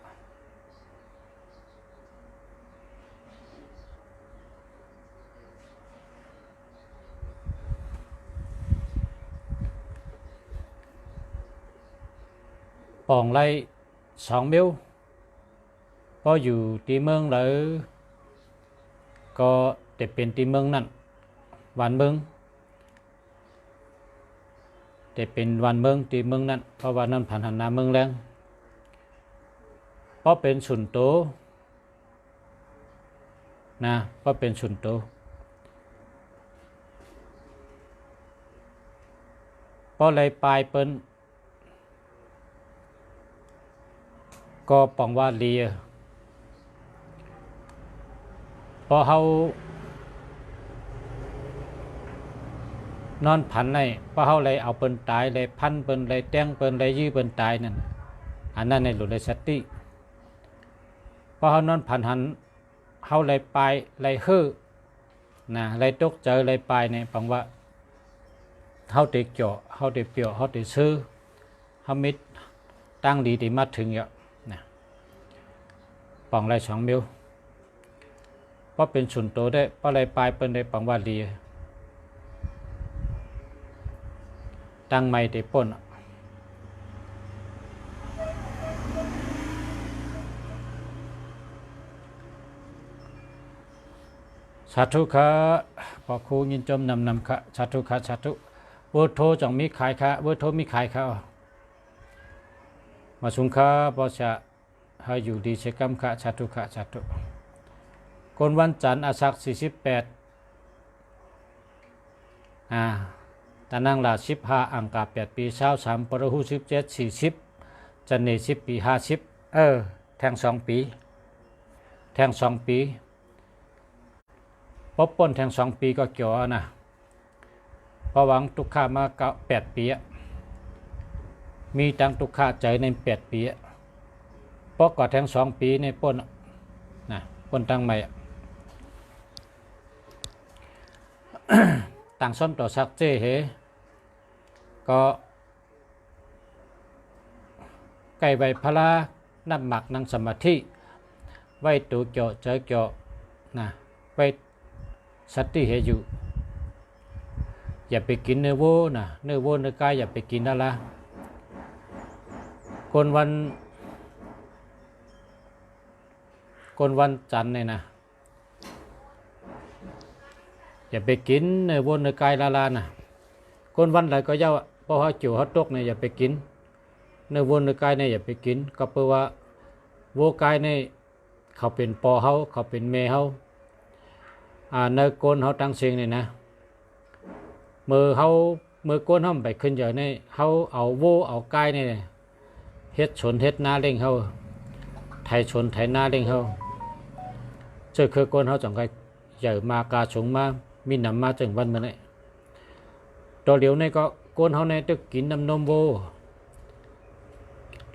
ปองไล่2 miếuพออยู่ที่เมืองแล้วก็จะเป็นที่เมืองนั้นวันเมืองจะเป็นวันเมืองที่เมืองนั้นเพราะว่านั้นผ่านหันหน้าเมืองแรงเพราะเป็นสุนโตนะเพราะเป็นสุนโตเพราะเลยปลายเปิ้นก็ปองว่าเลียพอเขานอนผันในพอเขาเลยเอาเปิ้นตายเลยพันเปิ้นเลยแต้งเปิ้นเลยยื้อเปิ้นตายนั่นอันนั้นในหลุดเลยสติพอเขานอนผันหันเขาเลยไปเลยฮื้อนะเลยตกเจอเลยไปเนี่ยปองว่าเขาติดเจาะเขาติดเปียวเขาติดซื้อเขามิดตั้งดีที่มาถึงเยอะนะปองเลย2 miếuเพราะเป็นสุนโตได้เพราะอะไรปลายเป็นได้ปังวาลีตั้งไม่ได้ป่นสาธุค่ะพอครูยินจมนำค่ะสาธุค่ะสาธุเวอร์โทจังมีขายค่ะเวอร์โทมีขายค่ะมาสุงค่ะพอจะให้อยู่ดีเชกัมค่ะสาธุค่ะสาธุคนวันจันทร์อาสัก48ตานังลา15อังกา8 ปี23ปรหู17 40จันเน10 ปี50แทง2 ปีแทง2 ปีป๊อบป้นแทง2 ปีก็เกี่ยวนะประวังตุกขามา8 ปีมีตังตุกขาใจใน8 ปีเพราะก็แทง2 ปีในป้นนะป้นตั้งใหม่ต่างส้มต่อสักเจเหก็ไก่ใบพลาน้ำหมักนั่งสมาธิไว้ตัวเจาะเจอเจาะนะไว้สติเหอยู่อย่าไปกินเนื้อวัวนะเนื้อวัวเนื้อกายอย่าไปกินนั่นละคนวันจันทร์เนี่ยนะอย่าไปกินเนื้อวัวเนื้อกายลานะคนวันไหนก็เย้าเพราะเขาจิ๋วเขาตกเนี่ยอย่าไปกินเนื้อวัวเนื้อกายเนี่ยอย่าไปกินก็เพราะว่าวัวกายเนี่ยเขาเป็นปอเขาเป็นเมเขาเนื้อโกนเขาตั้งเสียงเนี่ยนะมือโกนเขาไปขึ้นเยอะเนี่ยเขาเอาวัวเอากายเนี่ยเฮ็ดชนเฮ็ดนาเล่งเขาไถชนไถนาเล่งเขาเจอคือโกนเขาจังไงใหญ่มากาชงมามีน้ำมาจังวันมาเนี่ยตัวเดียวเนี่ยก็โกนเขาเนี่ยจะกินน้ำนมโว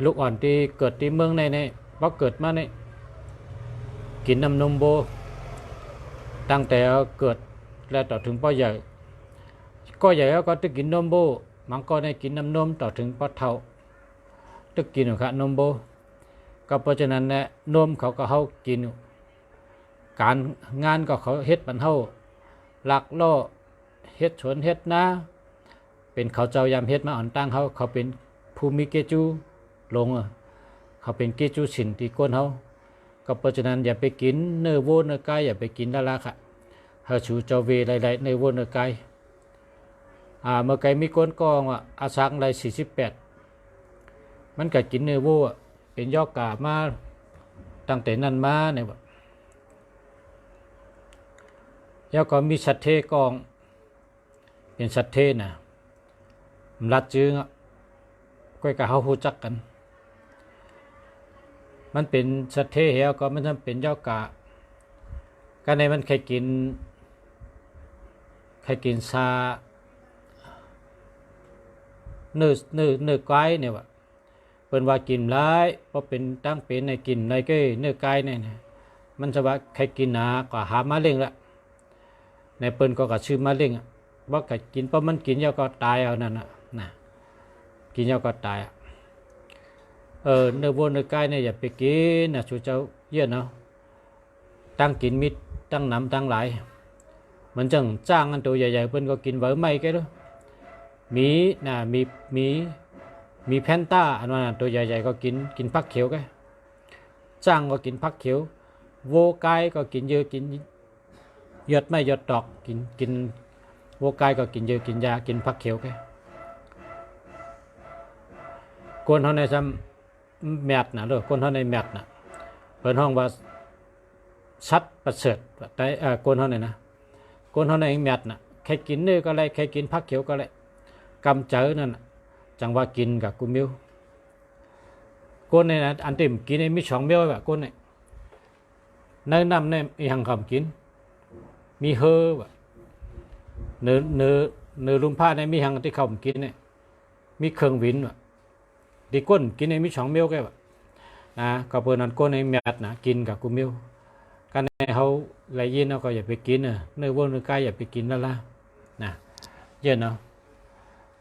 ลูกอ่อนที่เกิดที่เมืองเนี่ยพอเกิดมาเนี่ยกินน้ำนมโวตั้งแต่เกิดแล้วต่อถึงพ่อใหญ่ก็ใหญ่ก็จะกินนมโวมันก็ได้กินน้ำนมต่อถึงพ่อเฒ่าจะกินหรือคะนมโวก็เพราะฉะนั้นเนี่ยนมเขาก็เขากินการงานก็เขาเฮ็ดปันเฮาหลักล่อเฮ็ดชนเฮ็ดนาเป็นเขาเจ้ายามเฮ็ดมาอ่อนตั้งเขาเป็นภูมิเกจูลงเขาเป็นเกจูสินที่ก้นเฮาก็เพราะฉะนั้นอย่าไปกินเนื้อวัวเนื้อกายอย่าไปกินละละค่ะเฮาชูเจ้าเวหลายๆเนื้อวัวเนื้อกายเมื่อไกมีก้นกองอาสังไร48มันก็กินเนื้อวัวเป็นยอกกามาตั้งแต่นั้นมาเนี่ยแล้วก็มีสัตว์เทกองเป็นสัตว์เทนะรัดจื้อก็กับเขาหูจักกันมันเป็นสัตว์เทเหวก็มันเป็นยอกาการในมันใครกินซาเนื้อไก่เนี่ยวะเป็นว่ากินร้ายเพราะเป็นตั้งเป็นในกินในก็เนื้อไก่เนี่ยมันจะว่าใครกินหนาก็หามาเล่งละในเปิ้นก็ชื่อมาเล่ง บ่ก็กินเพราะมันกินแล้วก็ตายเอานั่นน่ะนะกินแล้วก็ตายเนื้อวัวเนื้อไก่เนี่ยอย่าไปกินนะชูเจ้าเยี่ยนเอาตั้งกินมิดตั้งน้ำตั้งหลายมันจังจ้างอันตัวใหญ่ๆเพิ่นก็กินเบอไม่แกด้วยมีนะมีแพนต้าอันนั้นตัวใหญ่ๆก็กินผักเขียวแกจ้างก็กินผักเขียวโวไก่ก็กินเยอะกินยอดไม่ยอดดอกกินโวไก่ก็กินเยอะกินยากินผักเขียวแกคนเฮาในซ้ำแมทนะเด้อคนเฮาในแมทนะเพิ่นห้องว่าชัดประเสริฐแต่คนเฮาเนี่ยนะคนเฮาในแมทนะใครกินเนื้อก็ได้ใครกินผักเขียวก็ได้กำเจอนั่นน่ะจังว่ากินกับกูมิวคนเนี่ยนะอันเต็มกินไอ้มี2 เม็ดแบบคนเนี่ยในน้ำเนี่ยมีหังคำกินมีเฮอแบบเนื้อลุมผ้าเนี่ยมีหังที่เขากินเนี่ยมีเครื่องวินแบบดีก้นกินไอ้มี2 เม็ดแกแบบนะก็เปิดนั้นก้นไอ้แมทนะกินกับกูมิวกันในเขาไหลยินเราก็อย่าไปกินเนื้อวัวเนื้อไก่อย่าไปกินแล้วล่ะนะเย็นเนาะ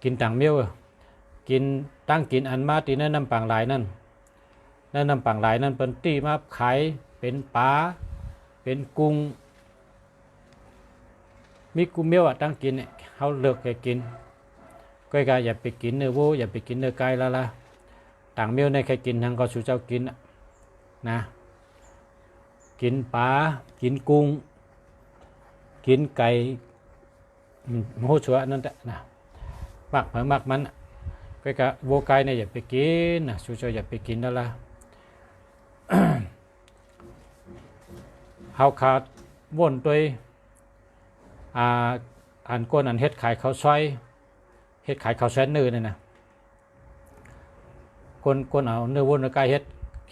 กินต่างเมียวกินตั้งกินอันมาตีนั่นน้ำปังหลายนั่นน้ำปังหลายนั่นเป็นตีมาขายเป็นปลาเป็นกุ้งมีกุ้งเมียวตั้งกินเนี่ยเขาเลือกให้กินก็อย่าไปกินเนื้อวัวอย่าไปกินเนื้อไก่แล้วล่ะต่างเมียวในใครกินทางก็สู่เจ้ากินนะกินปลากินกุ้งกินไก่โหชัวนั่นแหละนะมักเหมือนมักมันก็กะโวไก่เนี่ยอย่าไปกินนะชูเจ้าอย่าไปกินนั่นละ เฮาขาดว่นตัวอันก้นอันเฮ็ดขายข้าวซอยเฮ็ดขายข้าวแซนเนื้อเนี่ยนะก้นเอาเนื้อว่นเนื้อไก่เ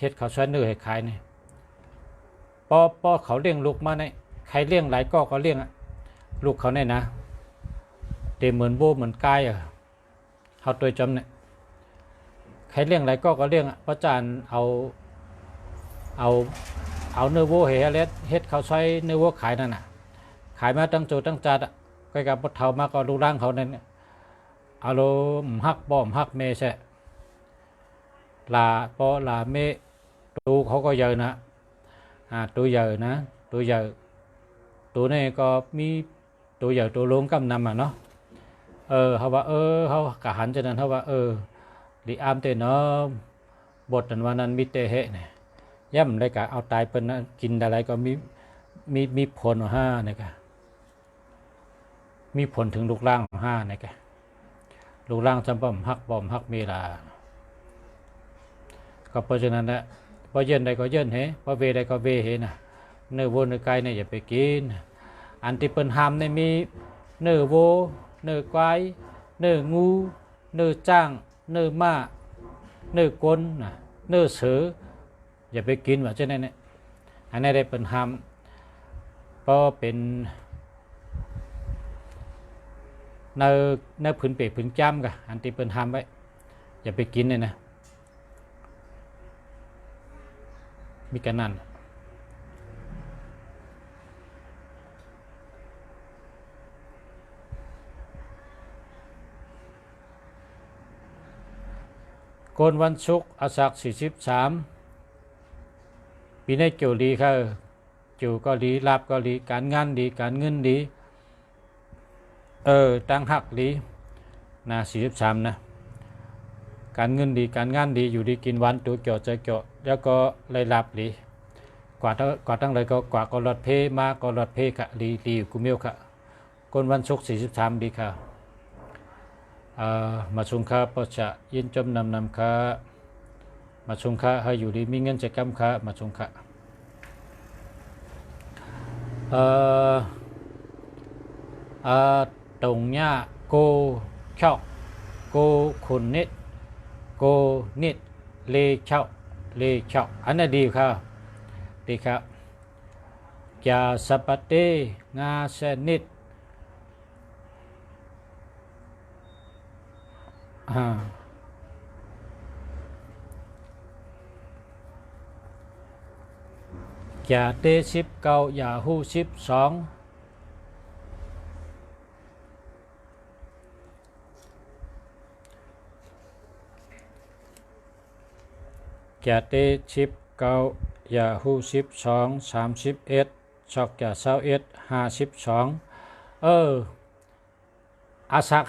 ฮ็ดข้าวแซนเนื้อให้ขายเนี่ยพอเขาเลี้ยงลูกมาเนี่ยใครเลี้ยงหลายก็เลี้ยงลูกเขาเนี่ยนะเต็มเหมือนโบเหมือนไก่เขาตัวจำเนี่ยใครเลี้ยงหลายก็เลี้ยงพระอาจารย์เอาเนื้อวัวเฮ็ดเขาใช้เนื้อวัวขายนั่นน่ะขายมาตั้งโจตั้งจัดใกล้กับปะเทามาก็ลูกร่างเขาเนี่ยเอาโลหักบ่อมหักเมใช่ลาปอลาเมตูเขาก็เยอะนะตัวใหญ่นะตัวใหญ่ตัวนี้ก็มีตัวใหญ่ตัวลงกำนำเนาะเขาว่าเขากะหันจากนั้นเขาว่าดิอามเตเนาะบทนั้นวันนั้นมีเตเหเนี่ยย่ำได้กะเอาตายเป็นนะกินอะไรก็มีผล5เนี่ยกะมีผลถึงลูกร่าง5เนี่ยกะลูกร่างจำบ่อมหักเมลาก็เพราะฉะนั้นนะพอเย็นใดก็เย็นพอเวใดก็เวนะเนื้อวัวเนื้อไก่เนี่ยอย่าไปกินอันที่เป็นหามเนี่ยมีเนื้อวัวเนื้อไก่เนื้องูเนื้อจ้างเนื้อม้าเนื้อกลนะเนื้อเสืออย่าไปกินว่าเช่นนั้นเนี่ยอันนี้ได้เป็นหามเพราะเป็นเนื้อผืนเปียกผืนจ้ำกันอันที่เป็นหามไว้อย่าไปกินเลยนะมีกันนั่นโกนวันศุกร์อาศัก43ปีนี้เกี่ยวดีค่ะเกี่ยวก็ดีลาบก็ดีการงานดีการเงินดีตั้งหักดีนะ43นะการเงินดีการงานดีอยู่ดีกินวันตัวเกี่ยวใจเกี่ยวแล้วก็เลยลาบดีกว่าตั้งเลยก็กว่าก็รถเพมาก็รถเพค่ะดีกูเมียวค่ะคนวันศุกร์43ดีค่ะมาชงค่าปจะยินจมนำค่ามาชงค่าให้อยู่ดีมีเงินจะกำค่ามาชงค่าตรงเนี้ยโกเช่าโกคุณนิดโกนิดเลเช่าอันนั้นดีค่ะดีครับยาสปาเตงาเซนิดยาเต19ยาหู12 แก่เตชิบเก้ายาหู12 31ชอกแก่21 52อาศัก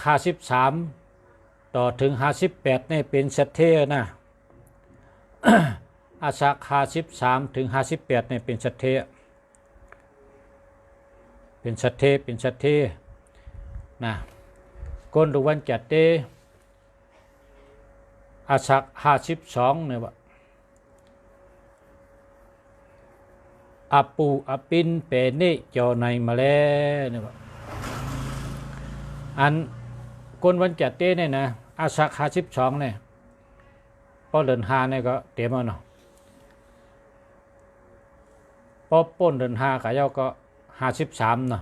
53ต่อถึง58นี่เป็นสัตเทนะอาศัก53ถึง58นี่เป็นสัตเทนะก้นดุวันจัดเตอาศัก52เนี่ยว่าอาปูอาปินเปเนจอในมาแล้วเนี่ยว่าอันก้นวันจัดเตเนี่ยนะอาศัก52เนี่ยพอเดิน5เนี่ยก็เต็มแล้วเนาะพอป้นเดิน5ก็เจ้าก็53เนาะ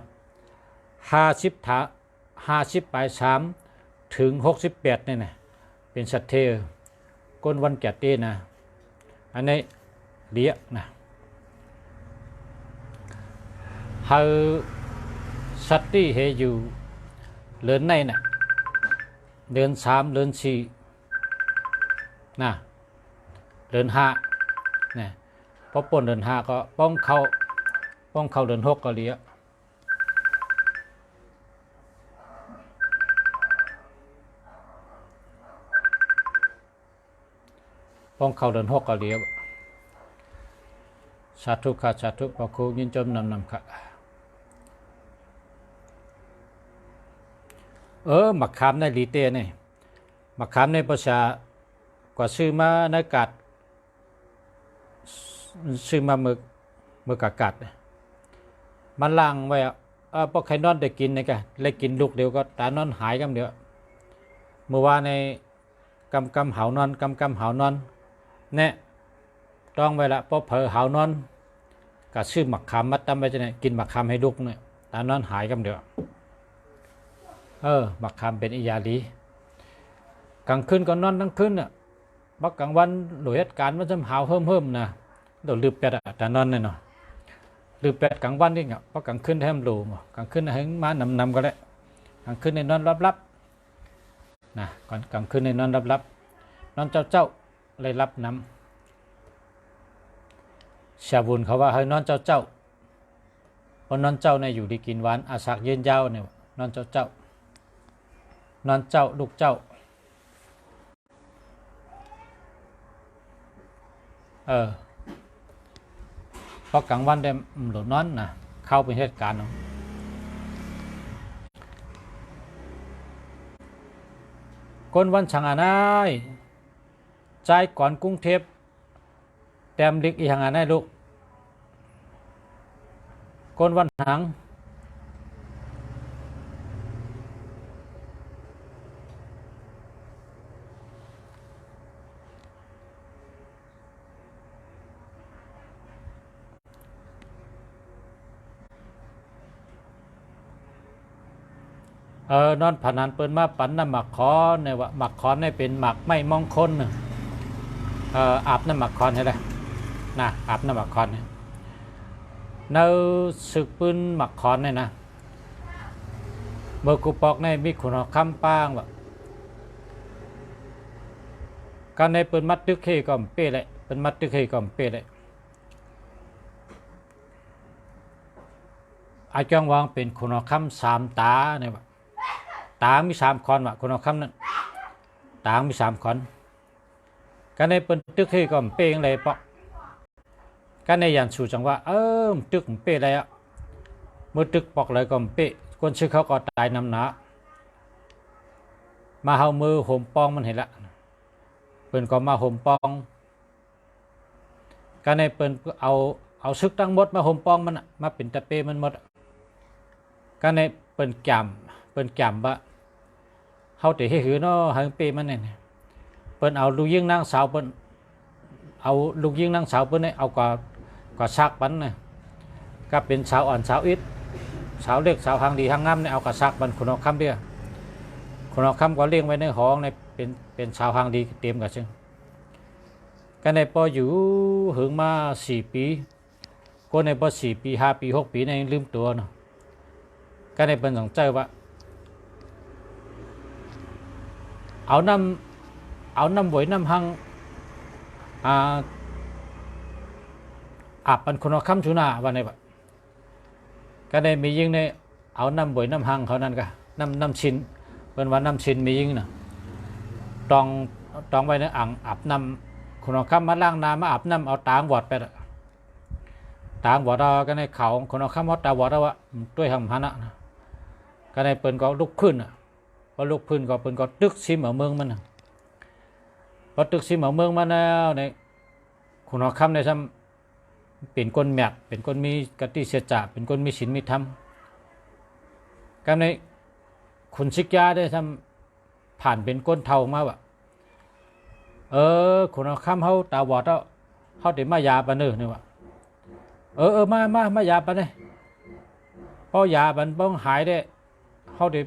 50ไป3ถึง68เนี่ยนะเป็นสัตเทก้นวันจัดเตนะอันนี้เลี้ยนะเฮาสัตที่เฮอยู่เลือนในน่ะเดือน3เดือน4นะเดือน5นะพอป่นเดือน5ก็ป้องเข้าเดือน6ก็เลี้ยป้องเข้าเดือน6ก็เลี้ยสาธุค่ะสาธุพระครูยินจมนำค่ะมะขามในลีเต้นี่มะขามในภาษากว่าซื้อมาในกัดซื้อมามือกกัดมันล่างไว้พอใครนอนได้กินนี่กันเลยกินลูกเดียวก็ตานอนหายกันเดียวเมื่อวานในกำเหานอนกำเหานอนเนี่ยต้องไว้ละพอเผลอเหานอนก็ซื้อมะขามมัดตั้มไว้จะเนี่ยกินมะขามให้ลูกเนี่ยตานอนหายกันเดียวมะขามเป็นอิยาลีกลางคืนก็นอนทั้งคืนน่ะบักกลางวันหน่วยเหตุการณ์มันจะหาวเพิ่มนะโดนลืมเป็ดแต่นอนเนี่ยเนาะลืมเป็ดกลางวันนี่เนาะเพราะกลางคืนแทมรูกลางคืนให้มานำก็ได้กลางคืนในนอนรับนะก่อนกลางคืนในนอนรับนอนเจ้าเลยรับน้ำชาบุญเขาว่าให้นอนเจ้าเพราะนอนเจ้าเนี่ยอยู่ดีกินหวานอาศักยืนยาวเนี่ยนอนเจ้านอนเจ้าลูกเจ้าเพราะกลางวันได้หลุดนอนนะเข้าเป็นเหตุการณ์ก้นวันช่างอานายใจก่อนกรุงเทพแต้มลิกอีหางอานายลูกก้นวันหังนอนผ่านันเปิ้นมาปันน้ำหมักคอเนี่ยว่าหมักคอนเนี่ยเป็นหมักไม่มงคลอาบน้ำหมักคอนให้เลยนะอาบน้ำหมักคอนเนี่ยในศึกปืนหมักคอนเนี่ยนะเมื่อกูปอกในมีขุนคำป้างว่าการในปืนมัดตึกเฮก็เป๊ะเลยเป็นมัดตึกเฮก็เป๊ะเลยอาจารย์วางเป็นขุนคำ3 ตาเนี่ยว่าตามี3 คอนว่ะขุนคำนั้นตามี3 คอนการในปืนตึกเฮก็เป๊ะเลยปะการในยันสู่จังว่าตึกเป๊ะเลยอ่ะเมื่อตึกปอกเลยก็เป๊ะคนชื่อเขาก็ตายนำหนามาเฮามือห่มปองมันเห็นละเปิ้นก็มาห่มปองการในเปิ้นเอาซึกทั้งหมดมาห่มปองมันมาเป็นตะเปมันหมดการในเปิ้นแก่มว่าเฮาแต่ให้หือเนาะหางเปมันเนี่ยเปิ้นเอาลูกยิงนางสาวเปิ้นเอาลูกยิงนางสาวเปิ้นเนี่ยเอากว่าซักปันน่ะก็เป็นสาวอ่อนสาวอิดสาวเล็กสาวหางดีหางงามเนี่ยเอากระซักบันคนเอาคำเดียวคนเอาคำก็เลี้ยงไว้ในห้องในเป็นสาวหางดีเต็มกันซึ่งกันในพออยู่หึงมา4 ปีคนในพอ4 ปี5 ปี 6 ปีในลืมตัวเนาะกันในเป็นสงใจว่าเอาน้ำไหวน้ำหัง อาบปันคนเอาคำชุนาวันนี้แบบก็ได้มียิงในเอาน้ำบ่อยน้ำหังเขานั่นก็น้ำชินเป็นว่าน้ำชินมียิงนะตองไว้ในอ่างอาบน้ำคนเอาคำมาล้างน้ำมาอาบน้ำเอาตางวอดไปตางวอดเราก็ในเขาคนเอาคำว่าตาวอดเราว่าด้วยหำหันนะก็ในเปิ้นก็ลุกขึ้นพอลุกขึ้นก็เปิ้นก็ตึกซิมเอาเมืองมันพอตึกซิมเอาเมืองมันแล้วในคนเอาคำในซ้ำเป็นคนแมกเป็นคนมีกติเสจาเป็นคนมีศีลมีธรรมก็ในคุณชิกยาได้ทำผ่านเป็นก้นเท่ามาว่ะคนเอาคำเขาตาบอดเขาเดี๋ยวมายาปะเนอเนี่ยว่ะมายาปะเนี่ยพอยาบันบ้องหายได้เขาเดี๋ยว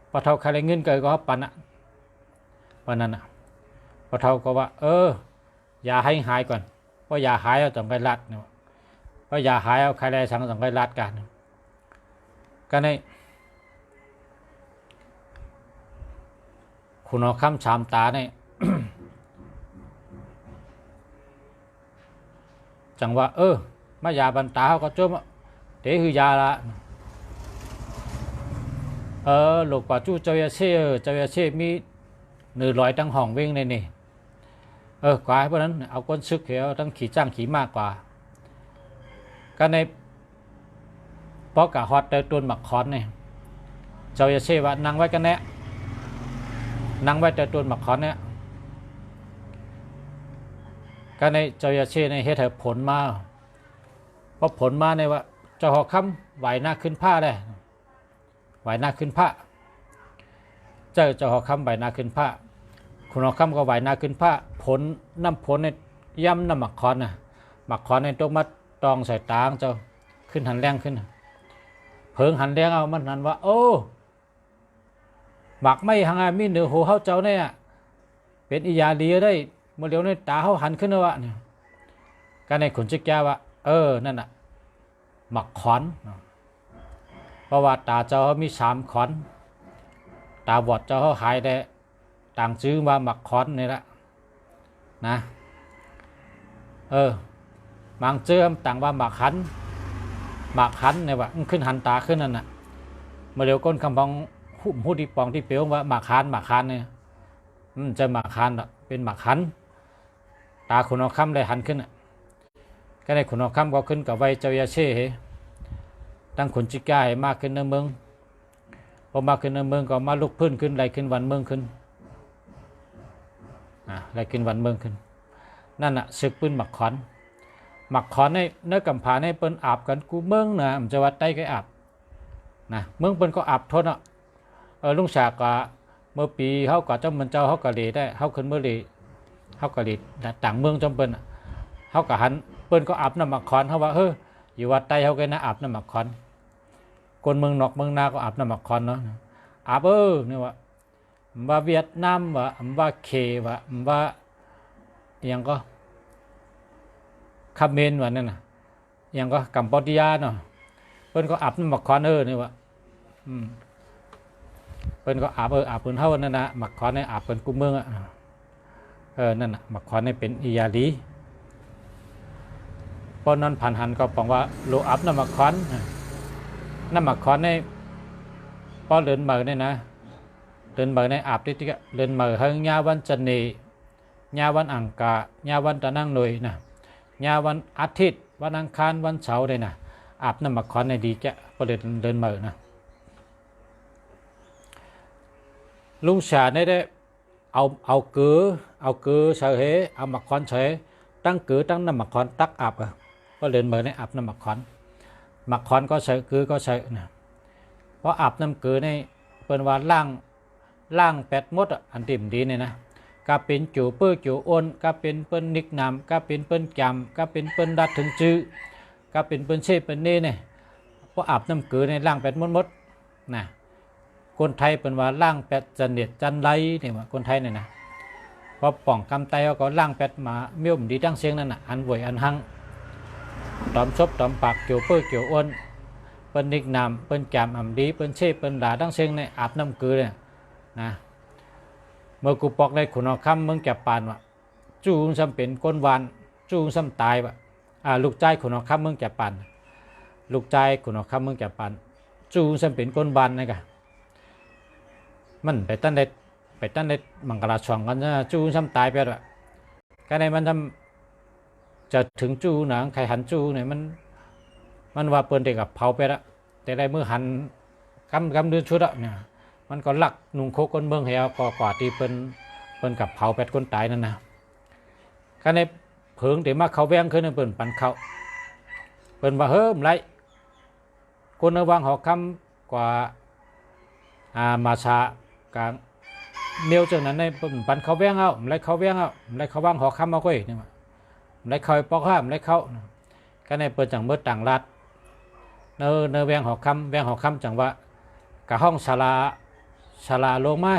พอเท่าใครเงินเกิดก็ปันอ่ะปันนั้นอ่ะพอเท่าก็ว่าอย่าให้หายก่อนเพราะอย่าหายเอาต้องไปรัดเนี่ยเพราะอย่าหายเอาใครได้สั่งต้องไปรัดกันก็ในคุณเอาคำชามตาเนี่ย จังว่ามายาบันตาเขาก็จมเดี๋ยวคือยาละหลกกว่าจู้เจ้าเยเช่มี100ตั้งห้องวิ่งในนี่กว่าเพราะนั้นเอาก้นซึกเหวตั้งขี่จ้างขี่มากกว่าก็ในปอกะฮอตเตอร์ตัวหมักคอนเนี่ยเจ้าเยเช่ว่านั่งไว้กันแน่นั่งไว้แต่ตัวหมักคอนเนี่ยก็ในเจ้าเยเช่ในเฮ็ดให้ผลมาพอผลมาในว่าเจ้าหอคำไหวหน้าขึ้นผ้าได้ไหวหน้าขึ้นผ้าเจ้าหอคำไหวหน้าขึ้นผ้าคุณหอคำก็ไหวหน้าขึ้นผ้าผลน้ำผลในย่ำน้ำหมักคอนน่ะหมักคอนในตรงมาตองใส่ตางเจ้าขึ้นหันแรงขึ้นเพิงหันแรงเอามันหันว่าหมักไม่หังมีเหนือหูเขาเจ้าเนี่ยเป็นอิยาลีได้เมื่อเดี๋ยวในตาเขาหันขึ้นแล้วเนี่ยก็ในขุนจิกยาว่านั่นน่ะหมักขอนเพราะว่าตาเจ้าเขามี3 ขอนตาบอดเจ้าเขาหายได้ต่างชื่อว่าหมักขอนนี่แหละนะบางเจื้อต่างว่าหมักหันเนี่ยว่าขึ้นหันตาขึ้นนั่นน่ะเมื่อเดี๋ยวก้นคำพองหูที่ปองที่เปียวว่าหมักหันเนี่ยจะหมักหันเป็นหมักหันตาคุณเอาคำได้หันขึ้นก็ในคุณเอาคำก็ขึ้นกับไวเจ้าเช่ตั้งขุนจิกาให้มากขึ้นในเมืองพอมากขึ้นในเมืองก็มาลุกพื้นขึ้นไรขึ้นวันเมืองขึ้นไรขึ้นวันเมืองขึ้นนั่นน่ะศึกปืนหมักขอนในเนื้อกำผาในเปิ้นอาบกันกูเมืองนะมันจะวัดใต้ก็อาบนะเมืองเปิ้นก็อาบทนลุงฉากก็เมื่อปีเขาก็เจ้ามันเจ้าเขาก็เลยได้เขาขึ้นเมื่อเลยเขาก็เลยต่างเมืองจำเป็นเขาก็หันเปิ้นก็อาบน้ำหมักขอนเขาว่าอยู่วัดใต้เขาก็นะอาบน้ำหมักขอนคนเมืองนอกเมืองนาก็อาบน้ำหมักขอนเนาะอาบเนี่ยว่าเวียดนามว่าเคว่าอย่างก็คาเมนว่านั่นน่ะอย่างก็กัมพูชาเนาะเปิ้นก็อาบน้ำหมักขอนนี่ว่าเปิ้นก็อาบเปิ้นเท่านั่นนะหมักขอนเนี่ยอาบเปิ้นกุเมืองนั่นน่ะหมักขอนเนี่ยเป็นอิยาลีปอนนั้นผ่านหันก็บอกว่าโลอับน้ำหมักขอนในป้อเดินเมือเนี่ยนะเดินเมือในอาบที่เดินเมือให้ญาวันจันนีญาวันอังกาญาวันตะนั่งหน่อยนะญาวันอาทิตย์วันอังคารวันเสาร์เลยนะอาบน้ำหมักขอนในดีแกป้อเดินเมือนะลุงชาเนี่ยได้เอาเกือเฉยเอาหมักขอนเฉยตั้งเกือตั้งน้ำหมักขอนตักอาบก็เดินเมือในอาบน้ำหมักขอนก็เฉยเกือก็เฉยนะเพราะอาบน้ำเกือในเป็นว่าล่าง8 มดอันดิ่มดีเนี่ยนะก็เป็นจูเปื้อจูอ้นก็เป็นเปิ้นนิกนามก็เป็นเปิ้นจำก็เป็นเปิ้นดัดถึงจื้อก็เป็นเปิ้นเช่เป็นเน่เนี่ยเพราะอาบน้ำเกือในล่าง8 มดนะคนไทยเป็นว่าล่าง8จันเน็ตจันไรเนี่ยว่าคนไทยเนี่ยนะพอป่องกำไตก็ล่าง8มาเมี่ยมดีตั้งเสียงนั่นน่ะอันวยอันหังตอมชบตอมปากเกี่ยวเปื้อเกี่ยวอ้นเปิ้นนิกนามเปิ้นแกมอ่ำดีเปิ้นเช่เปิ้นด่าตั้งเสียงในอาบน้ำเกลือเนี่ยนะเมื่อกูปอกได้ขุนเอาคำมึงแก็บปานว่า จูงซ้ำเป็นก้นวานจูงซ้ำตายบะลูกใจขุนออกคำเมืองแก่ปันลูกใจขุนออกคำเมืองแก่ปันจูงซ้ำเป็นก้นวานนี่กะมันไปตั้นได้มังกรชองกันนะจูงซ้ำตายไปละก็ในมันทำจะถึงจูหนังใครหันจูเนี่ยมันว่าเปิ้นเด็กกับเผาไปละแต่ได้มือหันกำเดือนชุดอะเนี่ยมันก็ลักนุ่งโคก้นเมืองให้เอากว่าที่เปิ้นกับเผาแปดคนตายนั่นนะก็ในเผิงเดี๋ยวมาเขาแวงขึ้นเปิ้นปันเขาเปิ้นว่าเฮ้มไรคนระวังหอกคำกว่ามาชากลางเมียวจังนั้นในเปิ้นปันเขาแวงเอาไรเขาแวงเอาไรเขาวางหอกคำเอาค่อยนี่ว่าไรเขาปอกห้ามไรเขาก็ในเปิ้นจังเมื่อต่างรัดเนอแวงหอกคำจังว่ากะห้องศาลาลงมา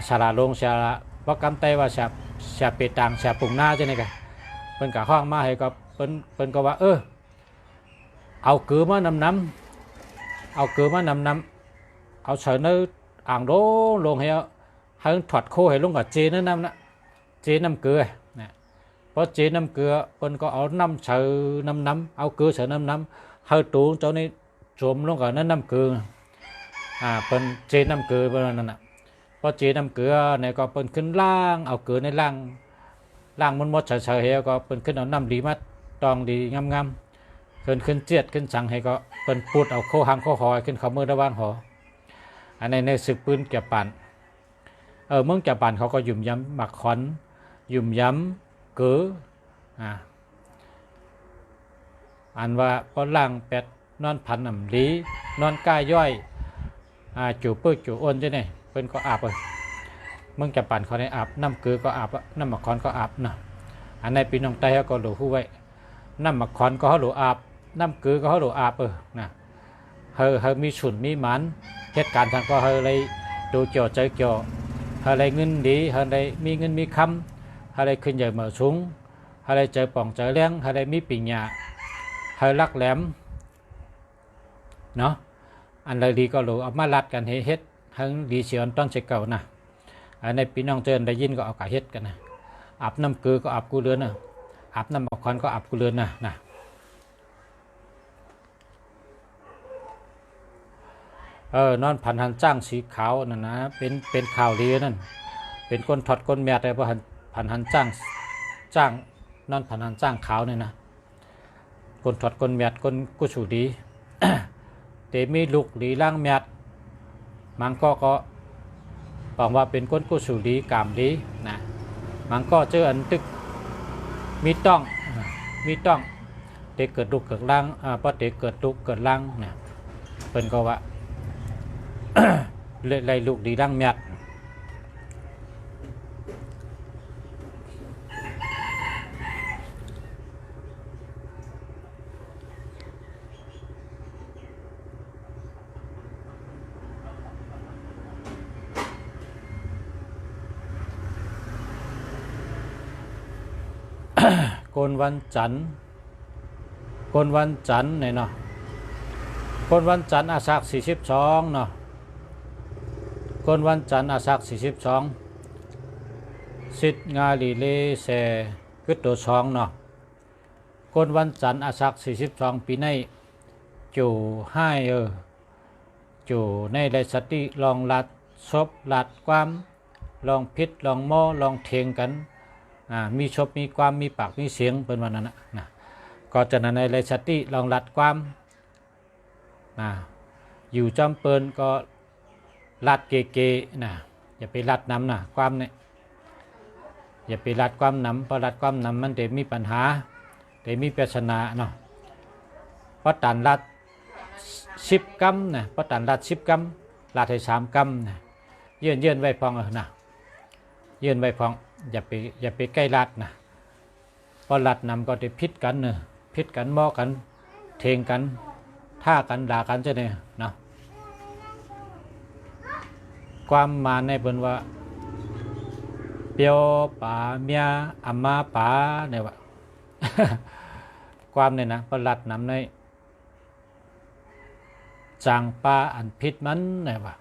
ศาลาลงศาลาว่ากำไตว่าชาเปตังชาปุ่งหน้าใช่ไหมกันเปิ้นกะห้องมาให้ก็เปิ้นก็ว่าเอาเกลือมานำเอาเฉินในอ่างโดลงให้ถอดโคให้ลงกับเจนั่นนะเจน้ำเกลือนะเพราะเจน้ำเกลือเปิ้นก็เอาน้ำเฉินน้ำเอาเกลือเฉินน้ำให้ตูเจ้านี่จมลงกับน้ำเกลือเป็นเจน้ำเกลือเป็นนั่นน่ะพอเจน้ำเกลือเนี่ยก็เป็นขึ้นล่างเอาเกลือในล่างมันหมดเฉยๆเฮก็เป็นขึ้นเอาน้ำดีมาตองดีงามๆขึ้นเจียดขึ้นสังให้ก็เป็นปูดเอาโคหางโคหอยขึ้นเขามือระวางหออันในศึกปืนแก่ปั่นเมืองแก่ปั่นเขาก็ยุ่มย้ำหมักขอนยุ่มย้ำเกลืออันว่าพอล่างเป็ดนอนพันน้ำดีนอนก้าย่อยจูเปื้อจูอ้นใช่ไหมเพิ่นก็อาบเมืองจะปั่นเขาได้อาบน้ำเกลือก็อาบน้ำหมักคอนก็อาบนะอันในปีน้องไต้เขาก็หลูผู้ไว้น้ำหมักคอนก็เขาหลูอาบน้ำเกลือก็เขาหลูอาบนะเฮอมีฉุนมีหมันเหตุการณ์ทางก็เฮอเลยดูเกี่ยวใจเกี่ยวเฮอเลยเงินดีเฮอเลยมีเงินมีคำเฮอเลยขึ้นใหญ่เหมือสูงเฮอเลยเจอป่องเจอเลี้ยงเฮอเลยมีปิ่งหยาเฮอลักแหลมเนาะอันเลยดีก็หลูเอามาลัดกันเฮ็ดทั้งดีเสียนต้นเชเก่านะในปีน้องเจนได้ยินก็เอากะเฮ็ดกันนะอาบน้ำเกลือก็อาบกูเรือนนะอาบน้ำหมอกควันก็อาบกูเรือนนะนอนผันหันจ้างสีขาวนั่นนะเป็นข่าวดีนั่นเป็นก้นถอดก้นแมดเลยเพราะผันหันจ้างนอนผันหันจ้างขาวเนี่ยนะก้นถอดก้นแมดก้นกุศลดี แต่มีลูกหลีล่างแมดมันก็บอกว่าเป็นก้นกุศลดีกามดีนะมันก็เจออันตึกมีต้องเด็กเกิดลูกเกิดล่างพอเด็กเกิดลูกเกิดล่างนะเป็นก็ว่า เลยลูกดีล่างแมดกนวันจันทร์เนี่ยเนาะกนวันจันทร์อาสาฬ42เนาะกนวันจันทร์อาสาฬ42สิทธิ์งาลีเลเซกึดตัวช่องเนาะกนวันจันทร์อาสาฬ42ปีในจู่ให้จู่ในได้สติลองลัดซบลัดความลองพิษลองโม่ลองเทียงกันมีชบมีความมีปากมีเสียงเป็นวันนั้นนะก็จะในไรสติลองรัดความอยู่จำเปินก็รัดเกนะอย่าไปรัดน้ำนะความเนี่ยอย่าไปรัดความน้ำเพราะรัดความน้ำมันเดี๋ยวมีปัญหาเดี๋ยวมีปริศนาเนาะเพราะตันรัด10 กัมนะเพราะตันรัด10 กัมรัดให้3 กัมนะเยื่นไว้พองนะยื่นไว้พองอย่าไปใกล้รัดนะพอรัดนำก็จะพิษกันเนอะพิษกันมอกันเทงกันท่ากันด่ากันจะเนี่ยเนาะความมาในบนว่าเปียวป่าเมียอามาป่าเนี่ยว่า ความเนี่ยนะพอรัดนำในจางป่าอันพิษมันเนี่ยว่า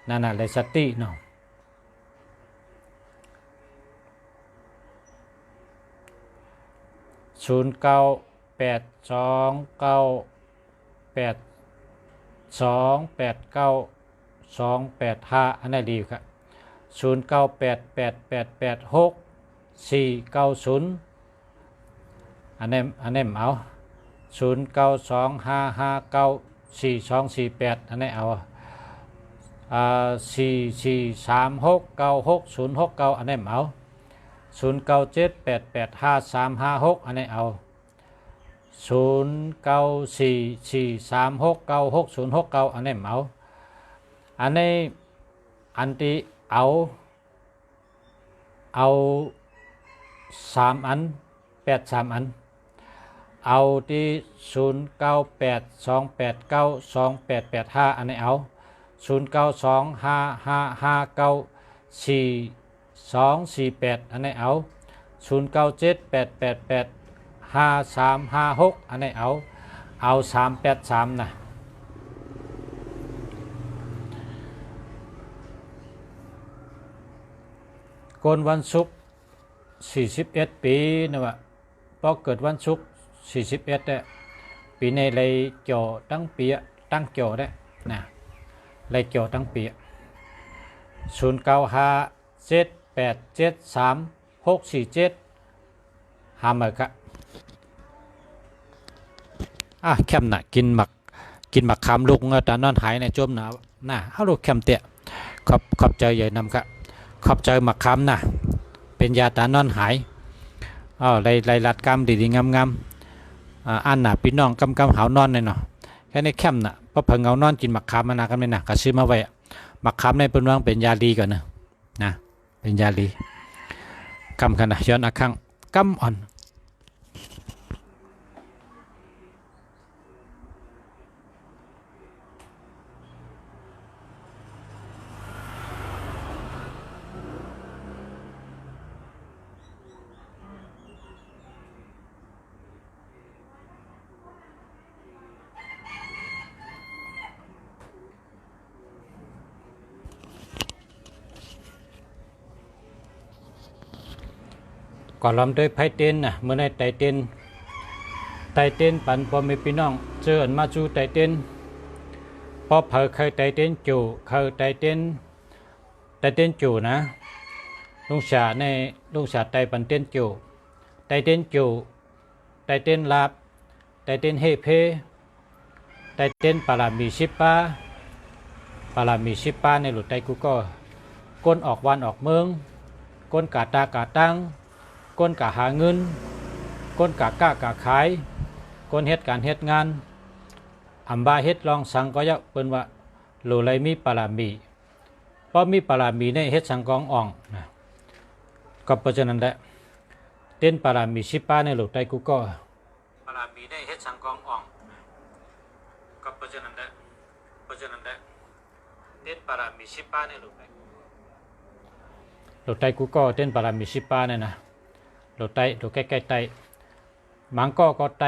นั่นน่ะเลยสติเนาะ อันนี้ดีครับ0988886490อันนี้เอา0925594248อันนี้เอา44369669อันนี้เอา0978853556อันนี้เอา0944369669อันนี้เอาอันนี้อันที่เอา3อัน83อันเอาที่0982892885อันนี้เอา0925559448อันนี้เอา0978885356อันนี้เอา383นะโกนวันศุกร์41ปีนะวะพอเกิดวันศุกร์41เนี่ยปีในเลยเกี่ยวตั้งปีตั้งเกี่ยวได้นะเลยเกี่ยวตั้งปี0957873647หามาครับแคมน่ะกินหมักคำลูกตานอนหายในจมหนาวน่ะเอาลูกแคมเตะขอบใจใหญ่นำครับขอบใจหมักคำน่ะเป็นยาตานอนหายไล่ลัดกำดีๆงามๆอันน่ะพี่น้องกำหาวนอนเลยเนาะแค่ในแคมน่ะพอเพิ่งเอานอนกินหมักคำมานากันเลยนะก็ซื้อมาไว้หมักคำในเป็นว่างเป็นยาดีก่อนนะเป็นยาดีกำขนาดย้อนอักขังกำอ่อนก่อนลำด้วยไพ่เต้นนะเมื่อในไตเต้นปันพอมีพี่น้องเจอมาจูไตเต้นพอเผยเคยไตเต้นจู่เคยไตเต้นจู่นะลุงชาไตปันเต้นจู่ไตเต้นลาบไตเต้นเฮเพไตเต้นปารามีชิปป้าในหลุดไตกูก็ก้นออกวันออกเมืองก้นกาตากาตั้งก้นกะหาเงินก้นกะก้ากะขายก้นเฮ็ดการเฮ็ดงานอัมบาเฮ็ดลองสังก็ยะเปิ้นว่าโลไลมีปารามีเพราะมีปารามีในเฮ็ดสังกองอ่องนะก็เพราะฉะนั้นแหละเต้นปารามีชิป้าในโลกใต้กูก็ปารามีในเฮ็ดสังกองอ่องก็เพราะฉะนั้นแหละเต้นปารามีชิป้าในโลกใต้กูก็เต้นปารามีชิป้าเนี่ยนะโลไตโลใกล้ๆไตมังก็ไต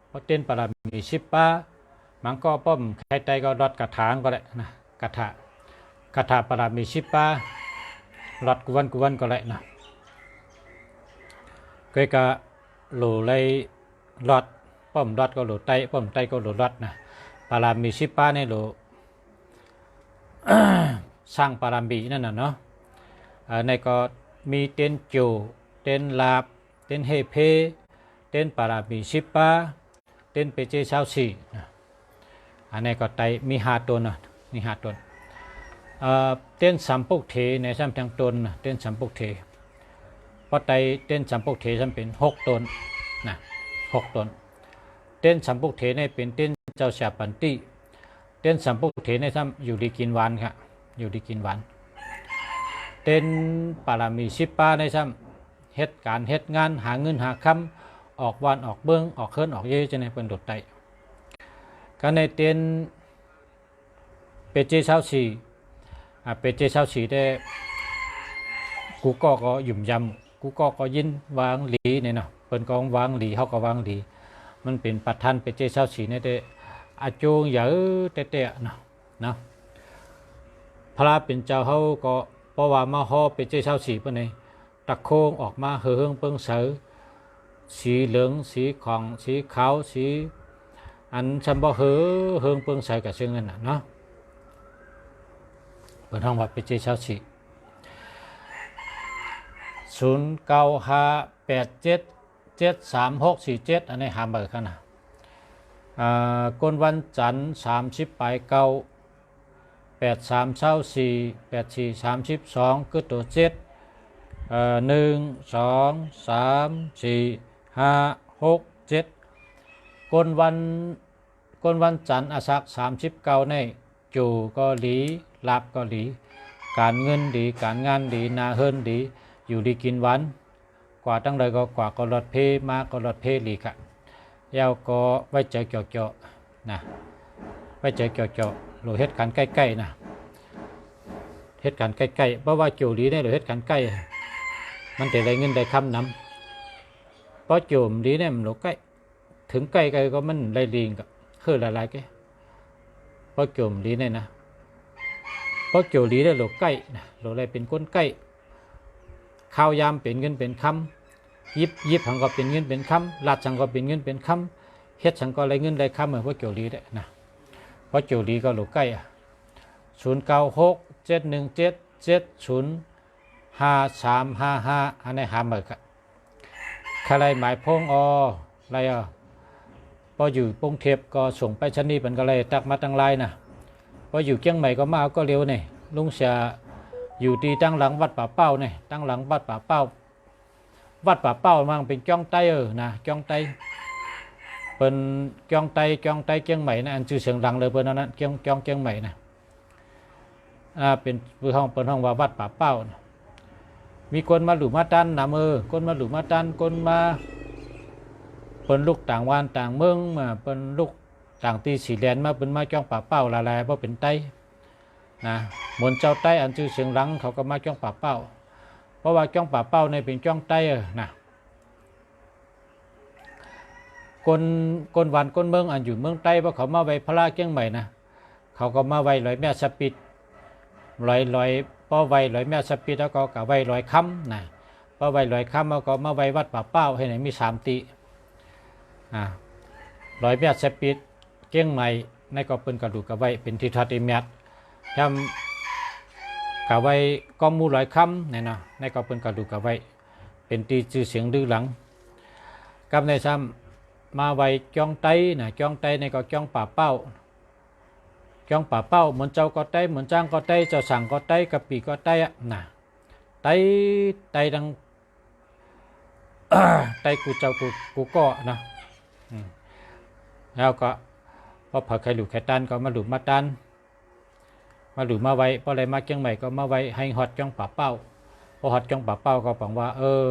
เพราะเต้นปารามีชิปป้ามังก็ป้อมใครไตก็รอดกระถางก็แหละนะกระถาปารามีชิปป้ารอดกวนก็แหละนะก็กะโลเลยรอดป้อมรอดก็โลไตป้อมไตก็โลรอดนะปารามีชิปป้าในโล สร้างปารามีนั่นน่ะเนาะในก็มีเต้นจูเต้นลาบเต้นเฮเพเต้นปารามีชิปป้าเต้นเปเจชาวซีอันนี้ก็ไตมี5ตนนะมี5ตนเต้นสัมปุกเทในซ้ำทางตนเต้นสัมปุกเทเพราะไตเต้นสัมปุกเทซ้ำเป็น6ตนนะ6ตนเต้นสัมปุกเทในเป็นเต้นเจ้าชาปันติเต้นสัมปุกเทในซ้ำอยู่ดีกินหวานครับอยู่ดีกินหวานเต้นปารามีชิปป้าในซ้ำเฮ็ดการเฮ็ดงานหาเงินหาคำออกวันออกเบิ้งออกเคลื่อนออกเยอะจะในเป็นโดดไตการในเต้นเปเจชาวสีเปเจชาวสีได้กูก็หยุ่มยำกูก็ยินวางหลีเนี่ยเนาะเป็นกองวางหลีเขาก็วางหลีมันเป็นประธานเปเจชาวสีเนี่ยได้อาจูงเยอะเตะเนาะพระเป็นเจ้าเขาก็เพราะว่ามาฮอเปเจชาวสีปะเนี่ยตะโค้งออกมาเฮืองเปิ้งเสือ สีเหลืองสีของสีขาวสีอันฉันบ่เฮืองเปิงใส่กับซึ่งนั่นน่ะเนาะเปิดห้องว่าเป็นเจ้าสี095877373647อันนี้หาเบอร์กันนะก้นวันจันทร์30ปลายเก้า83248432คือตัว71 2 3 4 5 6 7ก้นวันจันทร์อาศัก39ในจูก็หลีลาบก็หลีการเงินดีการงานดีนาเฮิรนดีอยู่ดีกินหวันกว่าตั้งเลยก็กว่าก็รถเพมาก็รถเพหลีกะยาวก็ไว้ใจเจาะๆนะไว้ใจเจาะๆหรือเฮ็ดกันใกล้ๆนะเฮ็ดกันใกล้ๆเพราะว่าโจหลีได้หรือเฮ็ดกันใกล้มันจะได้เงินได้คำนำเพราะโจมดีเนี่ยมันหลใกล้ถึงใกล้ก็มันได้ดีก็คือหลายๆแกเพราะโจมดีเนี่ยนะเพราะโจหลีได้หลใกล้นะหลอะไรเป็นก้นใกล้ข้าวยามเป็นเงินเป็นคำยิบหังก็เป็นเงินเป็นคำลาดสังก็เป็นเงินเป็นคำเฮ็ดสังก็ได้เงินได้คำเหมือนเพราะโจหลีได้นะเพราะโจหลีก็หลใกล้096717705355อันนี้หาเมื่อกันใครหมายพงอะไรพออยู่ปงเทพก็ส่งไปชนีเป็นก็เลยตักมาตั้งไลน์นะพออยู่เชียงใหม่ก็มาก็เร็วเนี่ยลุงเสียอยู่ที่ตั้งหลังวัดป่าเป้าเนี่ยตั้งหลังวัดป่าเป้าวัดป่าเป้ามันเป็นจ้องไตนะจ้องไตเป็นจ้องไตเชียงใหม่นะอันชื่อเสียงดังเลยเป็นนั้นจ้องเชียงใหม่นะเป็นห้องว่าวัดป่าเป้านะมีคนมาหลุมมาตันนะคนมาหลุมมาตันคนมาเป็นลูกต่างวานต่างเมืองมาเป็นลูกต่างตีสีแดนมาเป็นมาจ้องป่าเป้าละลายเพราะเป็นไตนะมนเจ้าไตอันชื่อเสียงดังเขาก็มาจ้องป่าเป้าเพราะว่าจ้องป่าเป้าในเป็นจ้องไตนะคนวันคนเมืองอันอยู่เมืองไต้เพราะเขามาไว้พระเชียงใหม่นะเขาก็มาไว้ลอยแม่สปิดลอยพอไว้ลอยแม่สปิดแล้วก็กะไว้ลอยค่ำนะพอไว้ลอยค่ำแล้วก็มาไว้วัดป่าเป้าให้ไหนมี3ตีลอยแม่สปิดเชียงใหม่ในก็เป็นกระดูกกะไว้เป็นที่ทัดอิเมียดทำกะไว้กองมูลอยค่ำเนี่ยนะในก็เป็นกระดูกกะไว้เป็นตีชื่อเสียงดื้อหลังกับในซ้ำมาไว้จ้องไตนะจ้องไตในก็จ้องป่าเป้าเหมือนเจ้าก็ไตเหมือนจ้างก็ไตเจ้าสั่งก็ไตกะปีก็ไตนะไตดัง ไตกูเจ้ากูก็นะแล้วก็พอเผาใครหลุดใครตันก็มาหลุดมาตันมาหลุดมาไว้พออะไรมาเชียงใหม่ก็มาไว้ให้ฮอดจ้องป่าเป้าพอฮอดจ้องป่าเป้าก็บอกว่า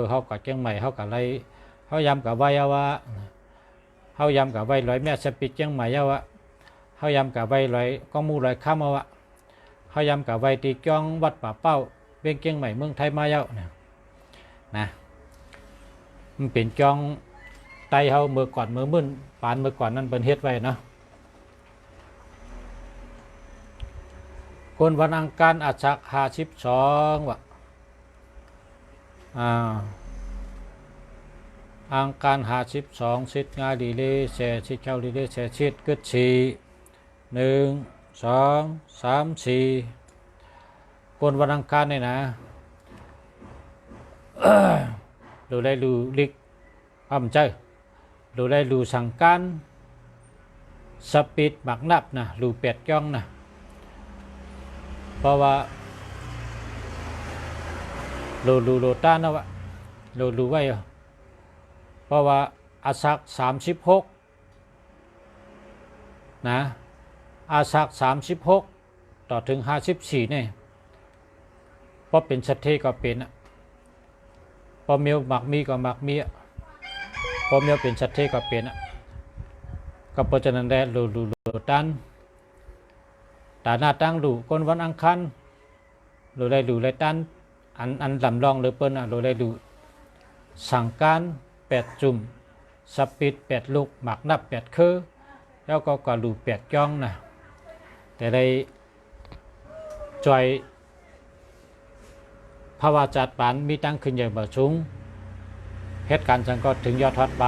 เขากับเชียงใหม่เขากับอะไรเขายำกับไว้ว่าเขายำกับไว้ลอยแม่สปิดเชียงใหม่วะเขายำกับไว้ลอยก้องมูลอยข้ามวะเขายำกับไว้ตีจ้องวัดป่าเป้าเวียงเชียงใหม่เมืองไทยมาเยอะนะมันเป็นจ้องไตเขาเมื่อก่อนเมื่อมึนปานเมื่อก่อนนั้นเป็นเฮ็ดไว้เนาะคนวันอังคารอาชัก52วะอังคาร52สิทธิ์งาดีเลยแสชิดเข้าดีเลยแสชิดกึศ4 1 2 3 4คนวันอังคารเนี่ยนะดูได้ดูลิกใจดูได้ดูสั่งการสปีดหมักนับนะดูเป็ดจ้องนะเพราะว่าโลต้านะวะโลไว้เพราะว่าอาศัก36นะอาศัก36ต่อถึง54เนี่ยเพราะเป็นสัตเทก็เป็นพอเมียวหมักมีก็หมักมีพอเมียวเป็นสัตเทก็เป็นก็เพราะฉะนั้นแหละโลตันตาหน้าตั้งดูคนวันอังคารโลได้ดูเลยตันอันลำลองหรือเปิ้นโลได้ดูสั่งการ8จุ่มสปีด8ลูกหมักนับ8คือแล้วก็กว่าดู8จ้องนะแต่ได้จอยภาวะจัดปานมีตั้งขึ้นใหญ่บ่สูง เหตุการณ์สังก็ถึงยอดทอดไป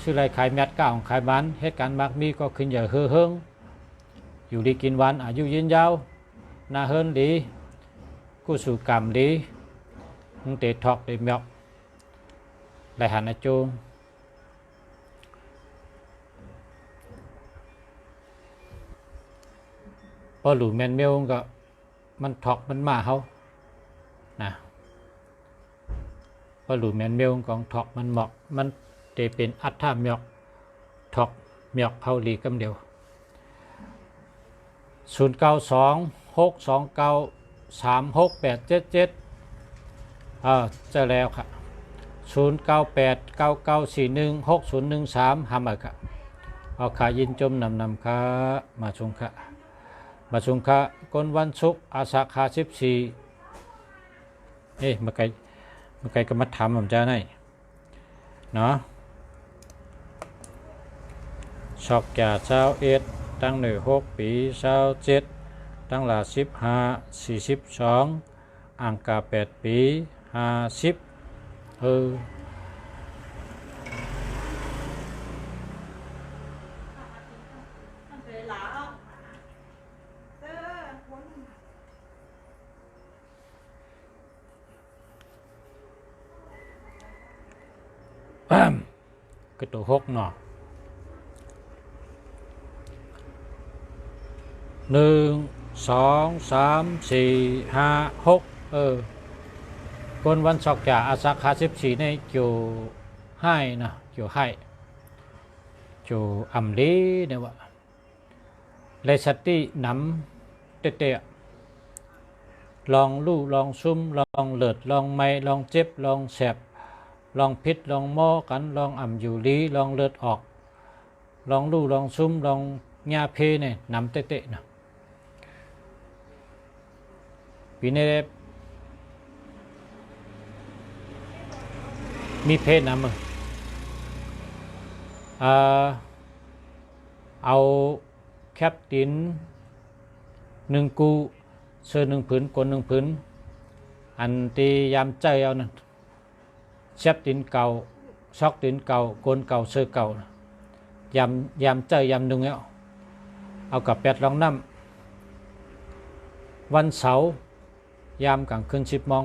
ชื่อไรขายแมดก้าของขายมันเหตุการณ์มักมีก็ขึ้นอย่าเฮือเฮิงอยู่ดีกินวันอายุยืนยาวนาเฮินดีกู้สู่กรรมดีมึงเตะทอกเตะเมียกไรหันอาจูพอหลูแมนเมลก็มันทอกมันมาเขานะพอหลูแมนเมลของทอกมันเหมาะมันเตเป็นอัตถาเมียกทอกเมียกเขาลีกำเดียว0926293687เจอแล้วครับ098994160113หำอ่ะครับเอาขายินจมนำค่ะมาชงค่ะมาชงค่ะก้นวันศุกร์อาสาขา14มาไกลก็มาถามผมจะไหนเนาะชอกแก่เช้าตั้ง16 ปีเช้า7ตั้งหลา15 42อ่างกา8 ปี50ก็ตัว6เนาะ1 2 3 4 5 6คนวันศอกจ่าอาสาขา14ในจูให้นะจูให้จูอัมลีเนี่ยว่าเลยสตินำเตะลองลู่ลองซุ่มลองเลิดลองไม่ลองเจ็บลองแสบลองพิษลองหม้อกันลองอ่ำอยู่ลีลองเลือดออกลองลู่ลองซุ่มลองญาเพเนี่ยนำเตะนะปีนี้มีเพศนะมึงเอาแคปติน1 กูเสื้อ1 ผืนกล1 ผืนอันตียามใจเอานะแคปตินเก่าซอกตินเก่ากลเก่าเสื้อเก่ายามใจยามนึงเอากับ8 รองน้ำวันเสาร์ยามกลางคืน10 โมง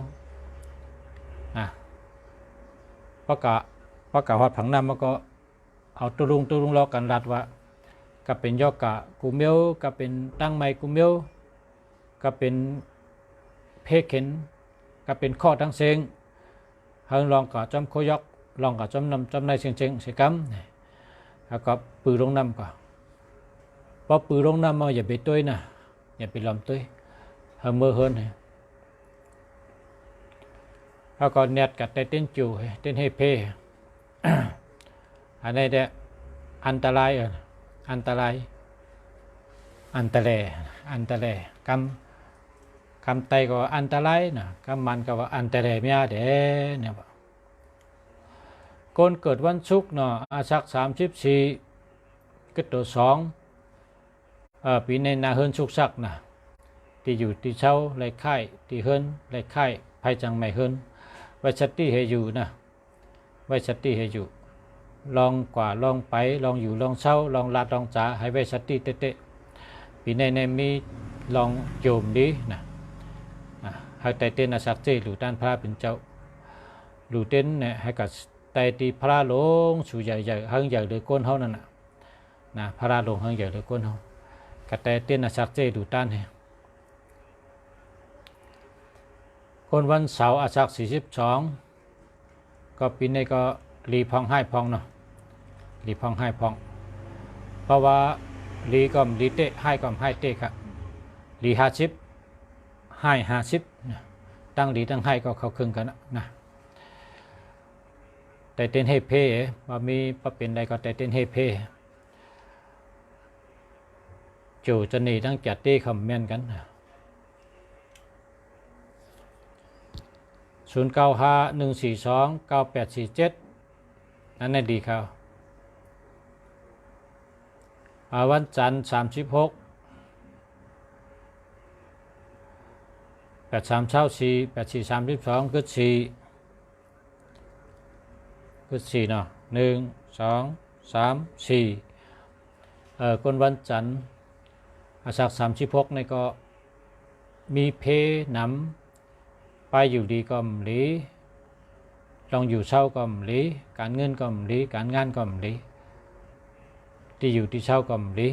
ประกาศฮอดผังน้ำมันก็เอาตุลุงรอกันรัดว่าก็เป็นยอกะกูเมียวก็เป็นตั้งไม้กูเมียวก็เป็นเพเข็นก็เป็นข้อทั้งเสียงเฮงลองก็จำโคยอกลองก็จำนำจำในเสียงเสียกำแล้วก็ปืนลงน้ำก็พอปืนลงน้ำมาอย่าไปตุ้ยนะอย่าไปลำตุ้ยเฮงเมื่อเฮินแล้วก็เน็ตกับเต้นจูเต้นให้เพอันนี้เนี่ยอันตรายอันตรายคำไตก็อันตรายนะคำมันก็ว่าอันตรายไม่ได้เนี่ยคนเกิดวันศุกร์เนาะอาศัก34ก็ตัว2ปีในนาเฮินศุกร์ศักนะที่อยู่ที่เช้าไรไข่ที่เฮินไรไข่ภายจังไม่เฮินไว้สติให้อยู่นะไว้สติให้อยู่ลองกว่าลองไปลองอยู่ลองเช้าลองลาดลองจ๋าให้ไว้สติเตะปีในมีลองโยมดีนะให้ไตเต้นอาศักเจหรือด้านพระเป็นเจ้าหรือเต้นเนี่ยให้กับไตตีพระลงสู่ใหญ่ๆหังใหญ่เลยก้นเขานั่นนะพระลงหังใหญ่เลยก้นเขากับไตเต้นอาศักเจหรือด้านเนี่ยคนวันเสาร์อาศัก42ก็ปีนี้ก็รีพองให้พองเนาะรีพองให้พองเพราะว่ารีก็รีเตะให้ก็ให้เตะครับรี50ให้50ตั้งรีตั้งให้ก็เข้าครึ่งกันนะแต่เต้นให้เพว่ามีปะเป็นใดก็แต่เต้นให้เพจูจะหนีตั้งจัดเต้คอมเมนต์กัน0951429847นั่นแหละดีครับวันจันทร์36 83 24 84 32คือ4 คือสี่เนาะ1 2 3 4คนวันจันทร์อาศัก36นี่ก็มีเพนำไปอยู่ดีก็มลีลองอยู่เช่าก็มลีการเงินก็มลีการงานก็มลีที่อยู่ที่เช่าก็มลี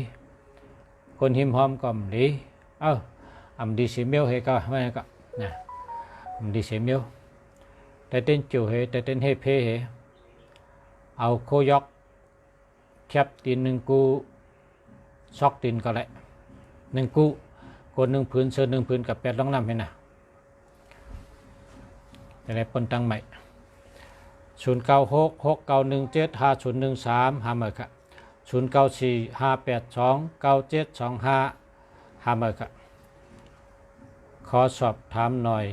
คนหิมหอมก็มลีอำดีเสียเมียวเฮก็ไม่ก็นะอำดีเสียเมียวแต่เต้นจิ๋วเฮแต่เต้นเฮเพเฮเอาโคยอกแคบตีนหนึ่งกูซอกตีนก็แหละหนึ่งกูคนหนึ่งพื้นเชิญหนึ่งพื้นกับ8 ลองนำเห็นนะจะได้ปนตังใหม่096691750135หาเมื่อค่ะ0945829725หาเมื่อค่ะขอสอบถามหน่อย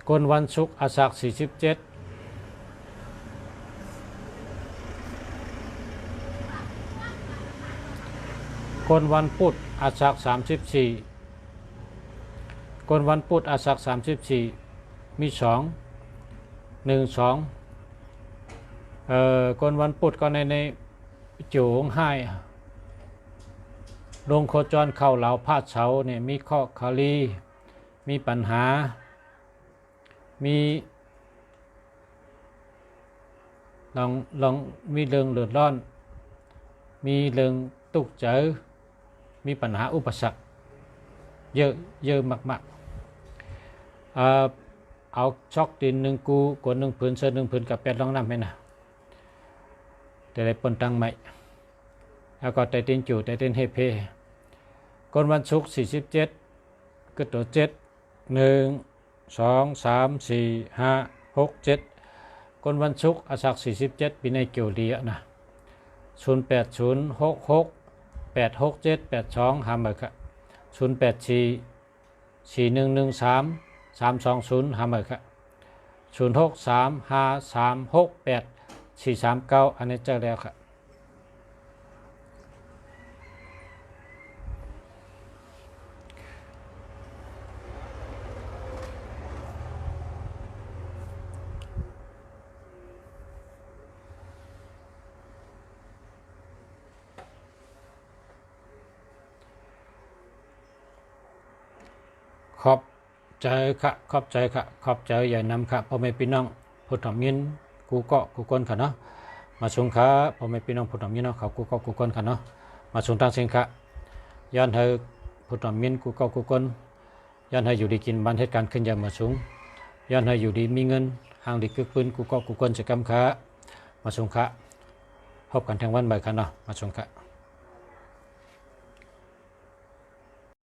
คนวันศุกร์อาศัก47คนวันพุธอาศัก34คนวันพุธอาศัก34มีคนวันพุธก็ในจิ๋วงไห้ลงโคจรเข้าเหลาพาดเสาเนี่ยมีข้อคาลีมีปัญหามีลองมีเรื่องเดือดร้อนมีเรื่องตุกเจอมีปัญหาอุปสรรคเยอะมากเอาช็อกตีนหนึ่งกูกดหนึ่งผืนเสื้อหนึ่งผืนกับ8 ลองนำให้นะแต่ได้ปนตังใหม่แล้วก็แต่ตีนจู่แต่ตีนเฮเพคนวันศุกร์47ก็ตัว7 1 2 3 4 5 6 7คนวันศุกร์อาศัก47ปีในเกี่ยวเลียนะ0806686782หาเมื่อค่ะ0844113320หาเมื่อค่ะ0635368439อันนี้เจอแล้วค่ะขอบใจค่ะขอบใจค่ะขอบใจใหญ่นำค่ะพ่อแม่พี่น้องผู้ทำยินกูก็กูคนค่ะเนาะมาชงค่ะพ่อแม่พี่น้องผู้ทำยินเนาะเขากูก็กูคนค่ะเนาะมาชงทางเสียงค่ะย้อนเธอผู้ทำยินกูก็กูคนย้อนเธออยู่ดีกินบ้านเหตุการณ์ขึ้นอย่างมาสูงย้อนเธออยู่ดีมีเงินห่างดีกึกปืนกูก็กูคนจะกำค่ะมาชงค่ะพบกันทางวันบ่ายค่ะเนาะมาชงค่ะ